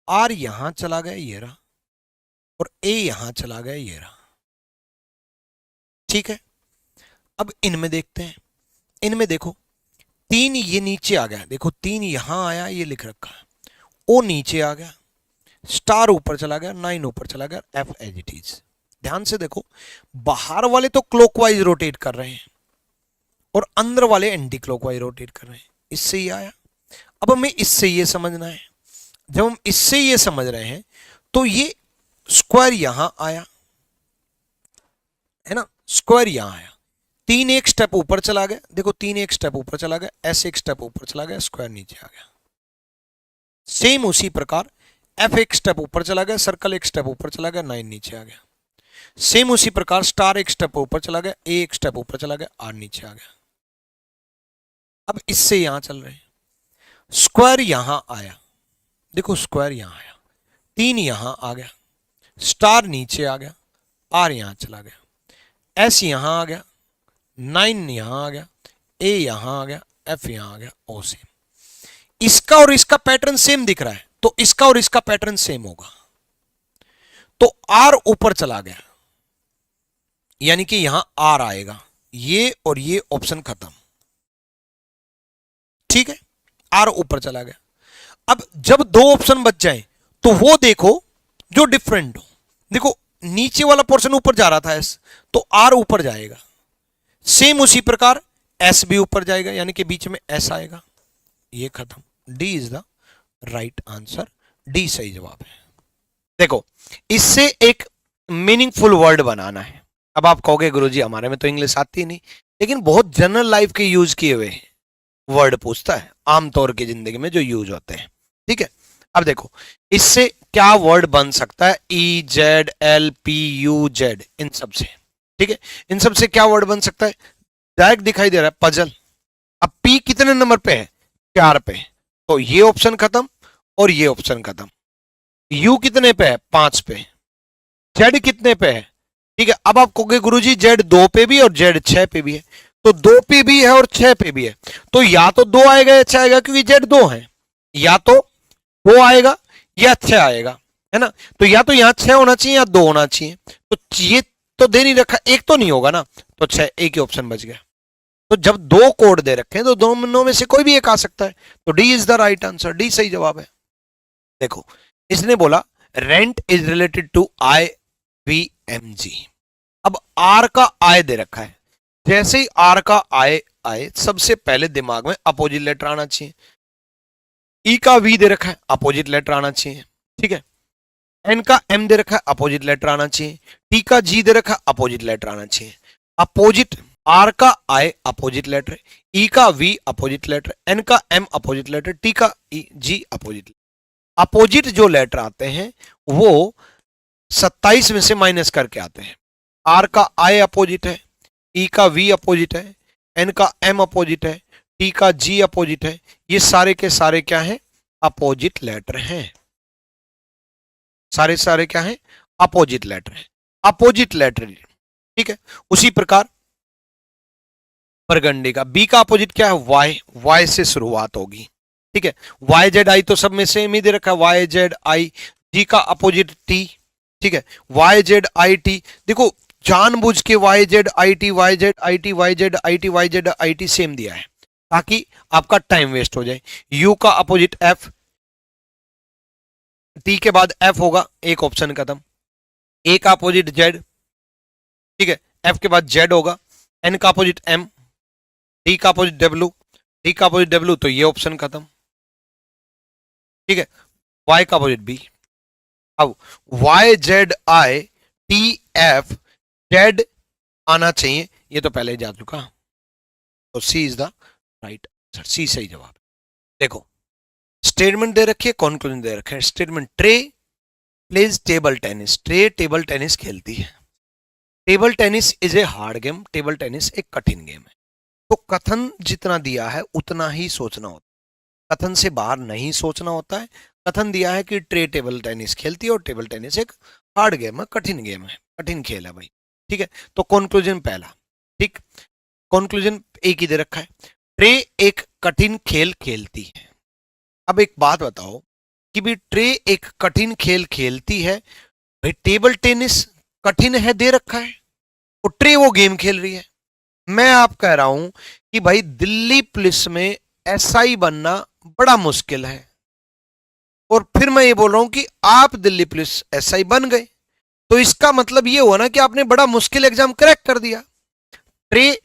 R यहां चला गया, ये रहा, और A यहां चला गया, ये रहा, ठीक है। अब इनमें देखते हैं, इनमें देखो 3 ये नीचे आ गया, देखो 3 यहां आया, ये लिख रखा है, O नीचे आ गया, स्टार ऊपर चला गया, 9 ऊपर चला गया, F एज इट इज। ध्यान से देखो, बाहर वाले तो क्लॉकवाइज रोटेट कर रहे हैं और अंदर वाले एंटी क्लॉकवाइज रोटेट कर रहे हैं। इससे ही आया। अब हमें इससे ये समझना है, जब हम इससे ये समझ रहे हैं तो ये स्क्वायर यहां आया, है ना, स्क्वायर यहां आया, 3 एक स्टेप ऊपर चला गया, देखो 3 एक स्टेप ऊपर चला गया, ऐसे एक स्टेप ऊपर चला गया, स्क्वायर नीचे आ गया। सेम उसी प्रकार F एक स्टेप ऊपर चला गया, सर्कल एक स्टेप ऊपर चला गया, 9 नीचे आ गया। सेम उसी प्रकार स्टार एक स्टेप ऊपर चला गया, A एक स्टेप ऊपर चला गया, R नीचे आ गया। अब इससे यहां चल रहे हैं, स्क्वायर यहां आया, देखो स्क्वायर यहां आया, 3 यहां आ गया, स्टार नीचे आ गया, R यहां चला गया, S यहां आ गया, 9 यहां आ गया, A यहां आ गया, F यहां आ गया, O सेम। इसका और इसका पैटर्न सेम दिख रहा है तो इसका और इसका पैटर्न सेम होगा, तो R ऊपर चला गया, यानी कि यहां R आएगा, ये और ये ऑप्शन खत्म, ठीक है, R ऊपर चला गया। अब जब 2 ऑप्शन बच जाए तो वो देखो जो डिफरेंट हो। देखो नीचे वाला पोर्शन ऊपर जा रहा था S, तो R ऊपर जाएगा, सेम उसी प्रकार S भी ऊपर जाएगा, यानी कि बीच में S आएगा, ये खत्म। D is the right answer, D सही जवाब है। देखो इससे एक मीनिंगफुल वर्ड बनाना है। अब आप कहोगे गुरुजी हमारे में तो इंग्लिश आती नहीं, लेकिन बहुत जनरल लाइफ के यूज किए हुए वर्ड पूछता है, आमतौर की जिंदगी में जो यूज होते हैं, ठीक है। अब देखो इससे क्या वर्ड बन सकता है, EZLPUZ, इन सब से, ठीक है, इन सब से क्या वर्ड बन सकता है, डायरेक्ट दिखाई दे रहा है पजल। अब P कितने नंबर पे है, 4 पे, तो ये ऑप्शन खत्म और ये ऑप्शन खत्म। U कितने पे है, 5 पे, Z कितने पे है, ठीक है। अब आप कहोगे गुरुजी Z 2 पे भी और Z 6 पे भी है, तो 2 पे भी है और 6 पे भी है, तो या तो 2 आएगा या 6 आएगा, क्योंकि Z 2 है, या तो 2 आएगा या 6 आएगा, है ना। तो या तो यहां 6 होना चाहिए या 2 होना चाहिए, तो ये तो दे नहीं रखा, एक तो नहीं होगा ना, तो 6, एक ही ऑप्शन बच गया। तो जब 2 कोड दे रखे हैं तो दोनों में से कोई भी एक आ सकता है, तो D is the right answer, D सही जवाब है। देखो इसने बोला rent is related to IVMG। अब R का I दे रखा है, जैसे ही R का I आए सबसे पहले दिमाग में अपोजिट लेटर आना चाहिए। E का V दे रखा है, अपोजिट लेटर आना चाहिए, ठीक है। N का M दे रखा है, अपोजिट लेटर आना चाहिए। T का G दे रखा है, अपोजिट लेटर आना चाहिए। अपोजिट R का I अपोजिट लेटर, E का V अपोजिट लेटर, N का M अपोजिट लेटर, T का G अपोजिट। अपोजिट जो लेटर आते हैं वो 27 में से माइनस करके आते हैं। R का I अपोजिट है, ई का वी अपोजिट है, एन का एम अपोजिट है, टी का जी अपोजिट है। ये सारे के सारे क्या हैं? अपोजिट लेटर हैं। सारे सारे क्या हैं? अपोजिट लेटर हैं। अपोजिट लेटर, ठीक है। उसी प्रकार परगंडे का बी का अपोजिट क्या है? वाई। वाई से शुरुआत होगी, ठीक है। वाई जेड आई तो सब में सेम ही दे रखा है, वाई जेड आई। जी का अपोजिट टी, ठीक है। वाई जेड आई टी, देखो जानबूझ के Y Z I T, Y Z I T, Y Z I T, Y Z I T same दिया है ताकि आपका टाइम वेस्ट हो जाए। यू का अपोजिट एफ, टी के बाद एफ होगा, एक ऑप्शन खत्म। ए का अपोजिट जेड, ठीक है, एफ के बाद जेड होगा। एन का अपोजिट एम, डी का अपोजिट डब्ल्यू, डी का अपोजिट डब्ल्यू, तो ये ऑप्शन खत्म, ठीक है। वाई का अपोजिट बी। अब Y Z I T F Z आना चाहिए, ये तो पहले ही जा चुका, तो C is the right answer. C सही जवाब। देखो स्टेटमेंट दे रखी है, कॉन्क्लूजन दे रखे हैं। Statement, Trey plays table tennis. Trey table tennis खेलती है। Table tennis is a hard game. Table tennis एक कठिन गेम है। तो कथन जितना दिया है उतना ही सोचना होता है, कथन से बाहर नहीं सोचना होता है। कथन दिया है कि ट्रे टेबल टेनिस खेलती है और टेबल टेनिस एक हार्ड गेम है, कठिन गेम है, कठिन खेल है भाई, ठीक है। तो कंक्लूजन पहला, ठीक, कंक्लूजन एक ही दे रखा है, ट्रे एक कठिन खेल खेलती है। अब एक बात बताओ कि भाई ट्रे एक कठिन खेल खेलती है, भाई टेबल टेनिस कठिन है दे रखा है और ट्रे वो गेम खेल रही है। मैं आप कह रहा हूं कि भाई दिल्ली पुलिस में एसआई बनना बड़ा मुश्किल है, और फिर मैं ये बोल रहा हूं कि आप दिल्ली पुलिस एसआई बन गए, तो इसका मतलब ये हुआ ना कि आपने बड़ा मुश्किल एग्जाम क्रैक कर दिया। ट्रे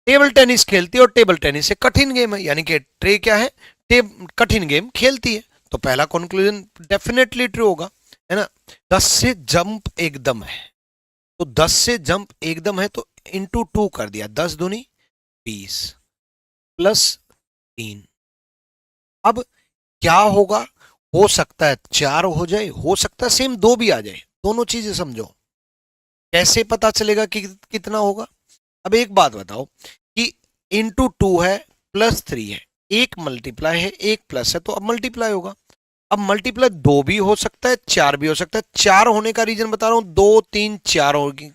टेबल टेनिस खेलती है और टेबल टेनिस एक कठिन गेम है, यानी कि ट्रे क्या है? कठिन गेम खेलती है। तो पहला कंक्लूजन डेफिनेटली ट्रू होगा, है ना। 10 से जंप एकदम है, तो 10 से जंप एकदम है तो इंटू 2 कर दिया, 10 दूनी 20 प्लस 3। अब क्या होगा? हो सकता है 4 हो जाए, हो सकता है सेम 2 भी आ जाए, दोनों चीजें समझो। कैसे पता चलेगा कि कितना होगा? अब एक बात बताओ कि इंटू 2 है प्लस 3 है, एक मल्टीप्लाई है एक प्लस है, तो अब मल्टीप्लाई होगा। अब मल्टीप्लाई 2 भी हो सकता है 4 भी हो सकता है। 4 होने का रीजन बता रहा हूं, 2 3 4 होगी,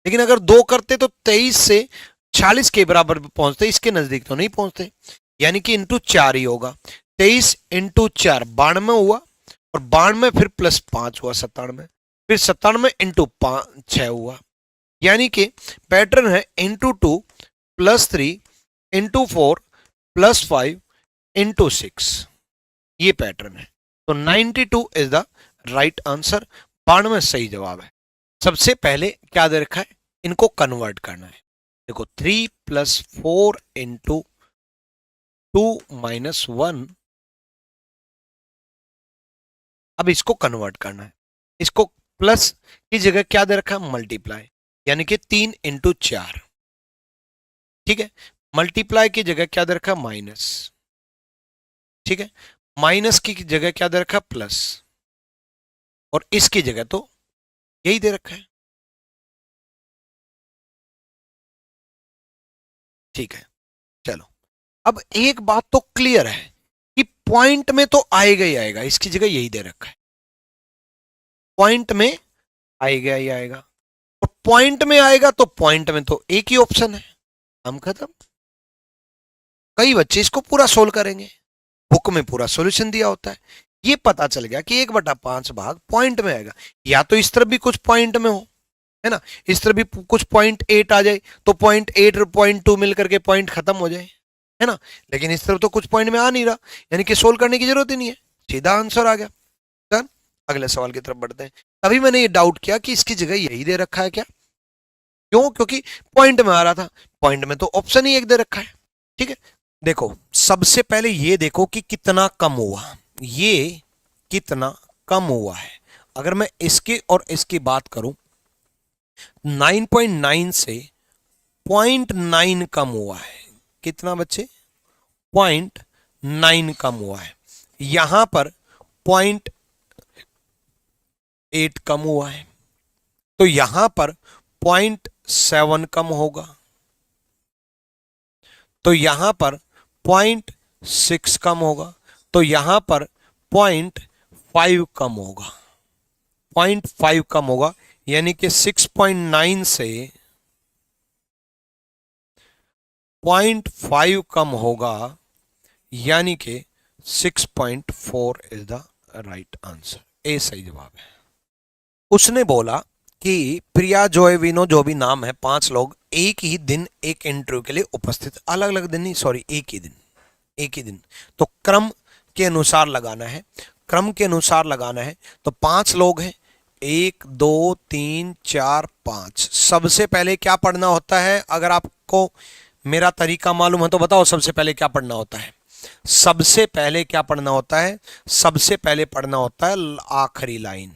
लेकिन अगर 2 करते तो 23 से 40 के बराबर पहुंचते, इसके नजदीक तो नहीं पहुंचते, यानी कि इंटू 4 ही होगा। 23 इंटू 4 92 हुआ, और 92 फिर प्लस 5 हुआ 97, फिर 97 इंटू 6 हुआ, यानी कि पैटर्न है into 2 plus 3 into 4 plus 5 into 6, ये पैटर्न है। तो 92 इज द राइट आंसर, 92 सही जवाब है। सबसे पहले क्या दे रखा है? इनको कन्वर्ट करना है। देखो 3 प्लस 4 इंटू 2 माइनस 1, अब इसको कन्वर्ट करना है। इसको प्लस की जगह क्या दे रखा है? मल्टीप्लाई, यानी कि 3 इंटू 4, ठीक है। मल्टीप्लाई की जगह क्या दे रखा है? माइनस, ठीक है। माइनस की जगह क्या दे रखा है? प्लस, और इसकी जगह तो यही दे रखा है, ठीक है। चलो अब एक बात तो क्लियर है कि पॉइंट में तो आएगा ही आएगा, इसकी जगह यही दे रखा है, पॉइंट में आएगा ही आएगा, और पॉइंट में आएगा तो पॉइंट में तो एक ही ऑप्शन है, हम खत्म। कई बच्चे इसको पूरा सोल्व करेंगे, बुक में पूरा सॉल्यूशन दिया होता है, ये पता चल गया कि 1/5 भाग पॉइंट में आएगा, या तो इस तरफ भी कुछ पॉइंट में हो, है ना, इस तरफ भी कुछ .8 आ जाए, तो .8 और .2 मिलकर के पॉइंट खत्म हो जाए, है ना। लेकिन इस तरफ तो कुछ पॉइंट में आ नहीं रहा, यानी कि सोल्व करने की जरूरत ही नहीं है, सीधा आंसर आ गया। सर अगले सवाल की तरफ बढ़ते हैं। तभी मैंने ये डाउट किया कि इसकी जगह यही दे रखा है क्या, क्यों? क्योंकि पॉइंट में आ रहा था, पॉइंट में तो ऑप्शन ही एक दे रखा है, ठीक है। देखो सबसे पहले ये देखो कि कितना कम हुआ, ये कितना कम हुआ है। अगर मैं इसकी और इसकी बात करूं, 9.9 से 0.9 कम हुआ है। कितना बच्चे? 0.9 कम हुआ है। यहां पर 0.8 कम हुआ है, तो यहां पर 0.7 कम होगा, तो यहां पर 0.6 कम होगा, तो यहां पर 0.5 कम होगा, 0.5 कम होगा, यानी कि 6.9 से 0.5 कम होगा, यानी कि 6.4 is the right answer. A सही जवाब है। उसने बोला कि प्रिया, जॉय, विनो, जो भी नाम है, 5 लोग एक ही दिन एक इंटरव्यू के लिए उपस्थित, अलग अलग दिन नहीं, सॉरी, एक ही दिन, एक ही दिन, तो क्रम के अनुसार लगाना है, क्रम के अनुसार लगाना है। तो 5 लोग हैं, 1 2 3 4 5। सबसे पहले क्या पढ़ना होता है? अगर आपको मेरा तरीका मालूम है तो बताओ, सबसे पहले क्या पढ़ना होता है? सबसे पहले क्या पढ़ना होता है? सबसे पहले पढ़ना होता है आखिरी लाइन।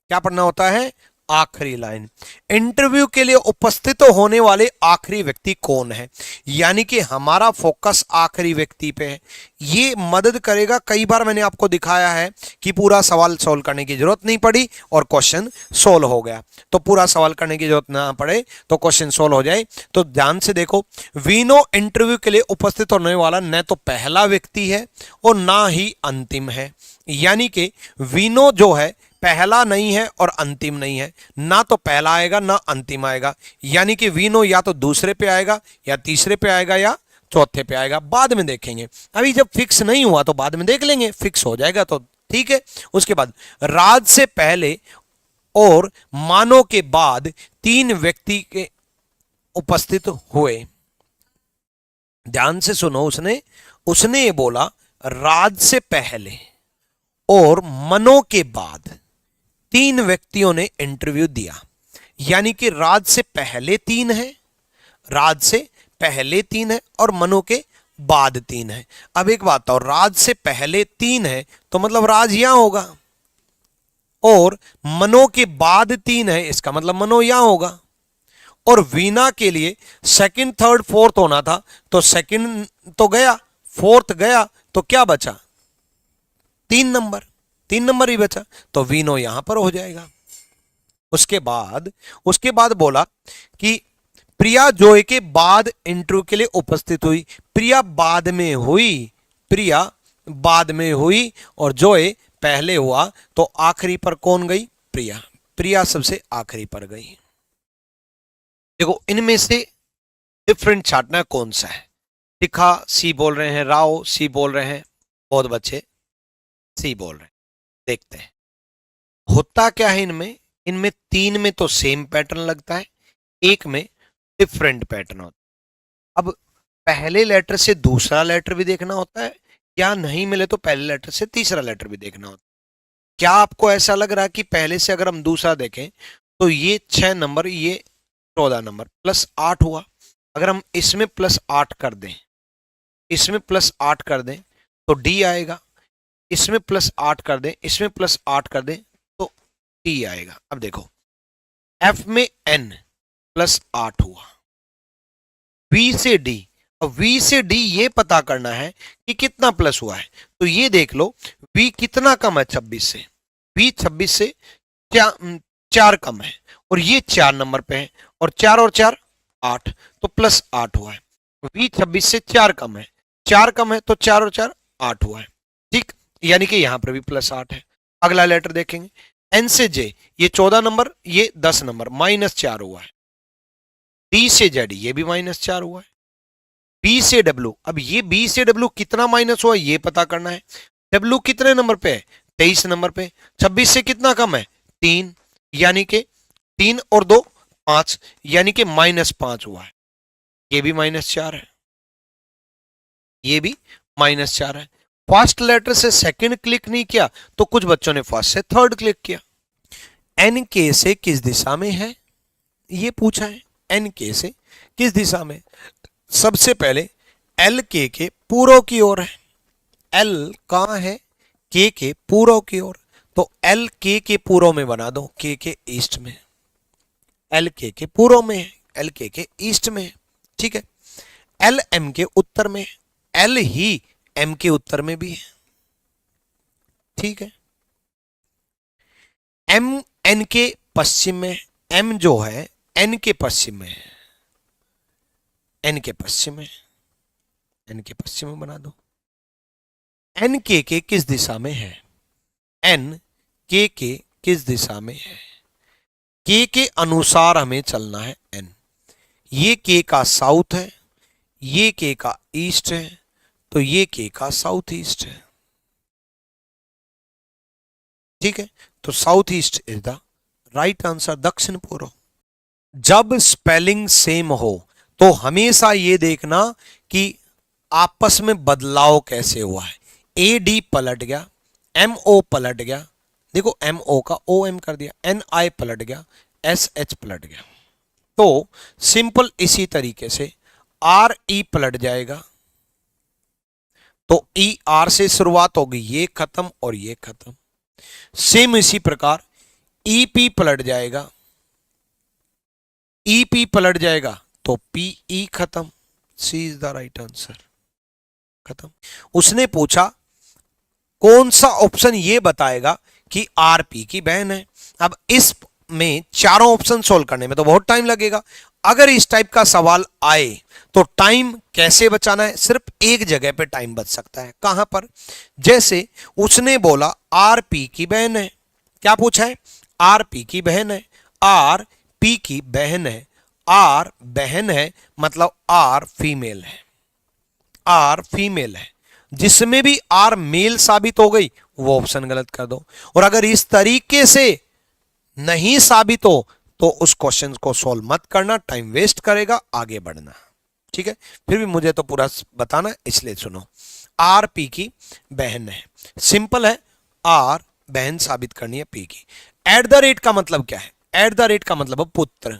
क्या पढ़ना होता है? आखिरी लाइन। इंटरव्यू के लिए उपस्थित होने वाले आखिरी व्यक्ति कौन है, यानी कि हमारा फोकस आखिरी व्यक्ति पे है। ये मदद करेगा। कई बार मैंने आपको दिखाया है कि पूरा सवाल सॉल्व करने की जरूरत नहीं पड़ी और क्वेश्चन सोल्व हो गया। तो पूरा सवाल करने की जरूरत ना पड़े तो क्वेश्चन सोल्व हो जाए। तो ध्यान से देखो, वीनो इंटरव्यू के लिए उपस्थित होने वाला न तो पहला व्यक्ति है और ना ही अंतिम है, यानी कि वीनो जो है पहला नहीं है और अंतिम नहीं है, ना तो पहला आएगा ना अंतिम आएगा, यानी कि वीनो या तो दूसरे पे आएगा या तीसरे पे आएगा या चौथे पे आएगा। बाद में देखेंगे, अभी जब फिक्स नहीं हुआ तो बाद में देख लेंगे, फिक्स हो जाएगा तो ठीक है। उसके बाद राज से पहले और मानो के बाद 3 व्यक्ति के उपस्थित हुए। ध्यान से सुनो, उसने ये बोला राज से पहले और मनो के बाद 3 व्यक्तियों ने इंटरव्यू दिया, यानी कि राज से पहले 3 है, राज से पहले 3 है और मनो के बाद 3 है। अब एक बात बताओ, राज से पहले 3 है तो मतलब राज यहां होगा, और मनो के बाद 3 है, इसका मतलब मनो यहां होगा। और वीना के लिए सेकंड, थर्ड, फोर्थ होना था, तो सेकंड तो गया, फोर्थ गया, तो क्या बचा? 3 नंबर, 3 नंबर ही बचा, तो वीनो यहां पर हो जाएगा। उसके बाद बोला कि प्रिया जॉय के बाद इंटरव्यू के लिए उपस्थित हुई। प्रिया बाद में हुई, प्रिया बाद में हुई और जॉय पहले हुआ, तो आखिरी पर कौन गई? प्रिया। प्रिया सबसे आखिरी पर गई। देखो, इनमें से डिफरेंट छाटना कौन सा है? शिखा सी बोल रहे हैं, राव सी बोल रहे हैं, बहुत बच्चे सी बोल रहे हैं। देखते हैं होता क्या है इनमें। इनमें 3 में तो सेम पैटर्न लगता है, एक में डिफरेंट पैटर्न होता है। अब पहले लेटर से दूसरा लेटर भी देखना होता है, या नहीं मिले तो पहले लेटर से तीसरा लेटर भी देखना होता है। क्या आपको ऐसा लग रहा है कि पहले से अगर हम दूसरा देखें तो ये 6 नंबर, ये 14 नंबर, प्लस 8 हुआ। अगर हम इसमें प्लस 8 कर दें, इसमें प्लस 8 कर दें तो डी आएगा, इसमें प्लस 8 कर दें, इसमें प्लस 8 कर दें तो टी आएगा। अब देखो, एफ में एन प्लस 8 हुआ, वी से डी, और वी से डी ये पता करना है कि कितना प्लस हुआ है। तो ये देख लो, वी कितना कम है 26 से, वी 26 से 4 कम है, और ये 4 नंबर पे है, और 4 और 4 8, तो प्लस 8 हुआ है। वी 26 से 4 कम है, 4 कम है तो 4 और 4 8 हुआ है, ठीक, यानी कि यहां पर भी प्लस 8 है। अगला लेटर देखेंगे, एन से जे, ये 14 नंबर, ये 10 नंबर, -4 हुआ है। डी से जेड, ये भी -4 हुआ है। बी से डब्ल्यू, अब ये बी से डब्ल्यू कितना माइनस हुआ ये पता करना है। डब्ल्यू कितने नंबर पे है? 23 नंबर पे। 26 से कितना कम है? 3, यानी कि 3 और 2 5, यानी कि -5 हुआ है। ये भी -4 है, ये भी -4 है। फर्स्ट लेटर से सेकंड क्लिक नहीं किया तो कुछ बच्चों ने फर्स्ट से थर्ड क्लिक किया। एन के से किस दिशा में है ये पूछा है। एन के से किस दिशा में? सबसे पहले एल के पूर्व की ओर है। एल कहां है? के पूर्व की ओर, तो एल के पूर्व में बना दो, के ईस्ट में। एल के पूर्व में है, एल के ईस्ट में है, ठीक है। एल एम के उत्तर में, एल ही एम के उत्तर में भी है, ठीक है। एम एन के पश्चिम में, एम जो है एन के पश्चिम में है, एन के पश्चिम में, एन के पश्चिम में बना दो। एन के किस दिशा में है, एन के किस दिशा में है, के अनुसार हमें चलना है। एन, ये के का साउथ है, ये के का ईस्ट है, तो ये के का साउथ ईस्ट है। ठीक है, तो south east is the right answer, दक्षिण पूर्व। जब स्पेलिंग सेम हो तो हमेशा ये देखना कि आपस में बदलाव कैसे हुआ है। ए डी पलट गया, एम ओ पलट गया, देखो एम ओ का ओ एम कर दिया, एन आई पलट गया, एस एच पलट गया। तो सिंपल इसी तरीके से आर ई पलट जाएगा, तो ई आर से शुरुआत होगी, ये खत्म और ये खत्म। सेम इसी प्रकार ई पी पलट जाएगा, ई पी पलट जाएगा तो पी ई खत्म। C is the right answer, खत्म। उसने पूछा कौन सा ऑप्शन ये बताएगा कि आर पी की बहन है। अब इस में चारों ऑप्शन सोल्व करने में तो बहुत टाइम लगेगा। अगर इस टाइप का सवाल आए तो टाइम कैसे बचाना है, सिर्फ एक जगह पे टाइम बच सकता है, कहां पर? जैसे उसने बोला आर पी की बहन है, क्या पूछा है? आर पी की बहन है, आर पी की बहन है, आर बहन है मतलब आर फीमेल है, आर फीमेल है। जिसमें भी आर मेल साबित हो गई वो ऑप्शन गलत कर दो। और अगर इस तरीके से नहीं साबित हो तो उस क्वेश्चन को सॉल्व मत करना, टाइम वेस्ट करेगा, आगे बढ़ना। ठीक है, फिर भी मुझे तो पूरा बताना इसलिए सुनो। आर पी की बहन है, सिंपल है, आर बहन साबित करनी है पी की। एट द रेट का मतलब क्या है? एट द रेट का मतलब पुत्र,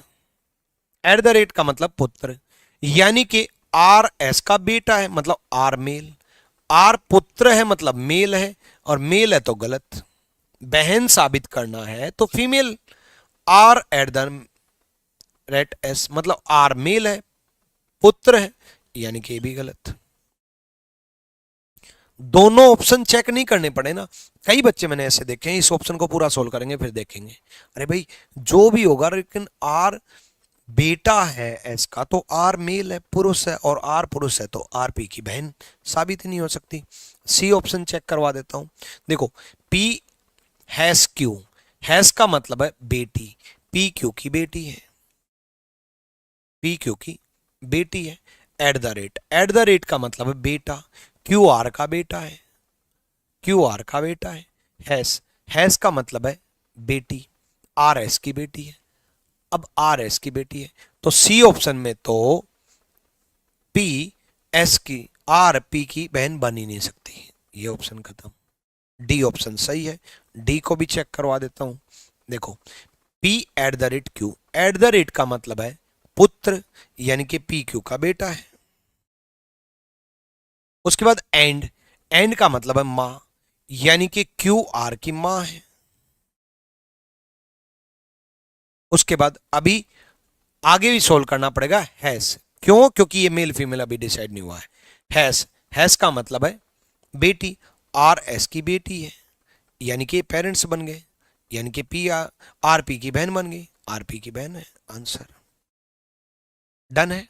एट द रेट का मतलब पुत्र, यानी कि आर एस का बेटा है मतलब आर मेल, आर पुत्र है मतलब मेल है, और मेल है तो गलत। बहन साबित करना है तो female, R at the rate S मतलब आर मेल है, पुत्र है, यानी कि भी गलत। दोनों ऑप्शन चेक नहीं करने पड़े ना। कई बच्चे मैंने ऐसे देखे हैं, इस ऑप्शन को पूरा सोल्व करेंगे फिर देखेंगे, अरे भाई जो भी होगा, लेकिन आर बेटा है एस का तो आर मेल है, पुरुष है, और आर पुरुष है तो आर पी की बहन साबित ही नहीं हो सकती। सी ऑप्शन चेक करवा देता हूं। देखो पी हैस क्यू, हैस का मतलब है बेटी, पी क्यू की बेटी है, पी क्यू की बेटी है। Eight the rate, eight the rate का मतलब है बेटा, क्यू आर का बेटा है, क्यू आर का बेटा है। हैस, हैस का मतलब है बेटी, आर एस की बेटी है। अब आर एस की बेटी है तो सी ऑप्शन में तो पी एस की, आर पी की बहन बन ही नहीं सकती, ये ऑप्शन खत्म। डी ऑप्शन सही है, डी को भी चेक करवा देता हूं। देखो P eight the rate Q, eight the rate का मतलब है पुत्र, यानी कि पी क्यू का बेटा है। उसके बाद एंड, एंड का मतलब है मां, यानी कि क्यू आर की मां है। उसके बाद अभी आगे भी सोल्व करना पड़ेगा हैस, क्यों? क्योंकि ये मेल फीमेल अभी डिसाइड नहीं हुआ है। हैस, हैस का मतलब है बेटी, आर एस की बेटी है, यानी कि पेरेंट्स बन गए, यानी कि पी आर पी की बहन बन गई, आर पी की बहन है आंसर। डन है।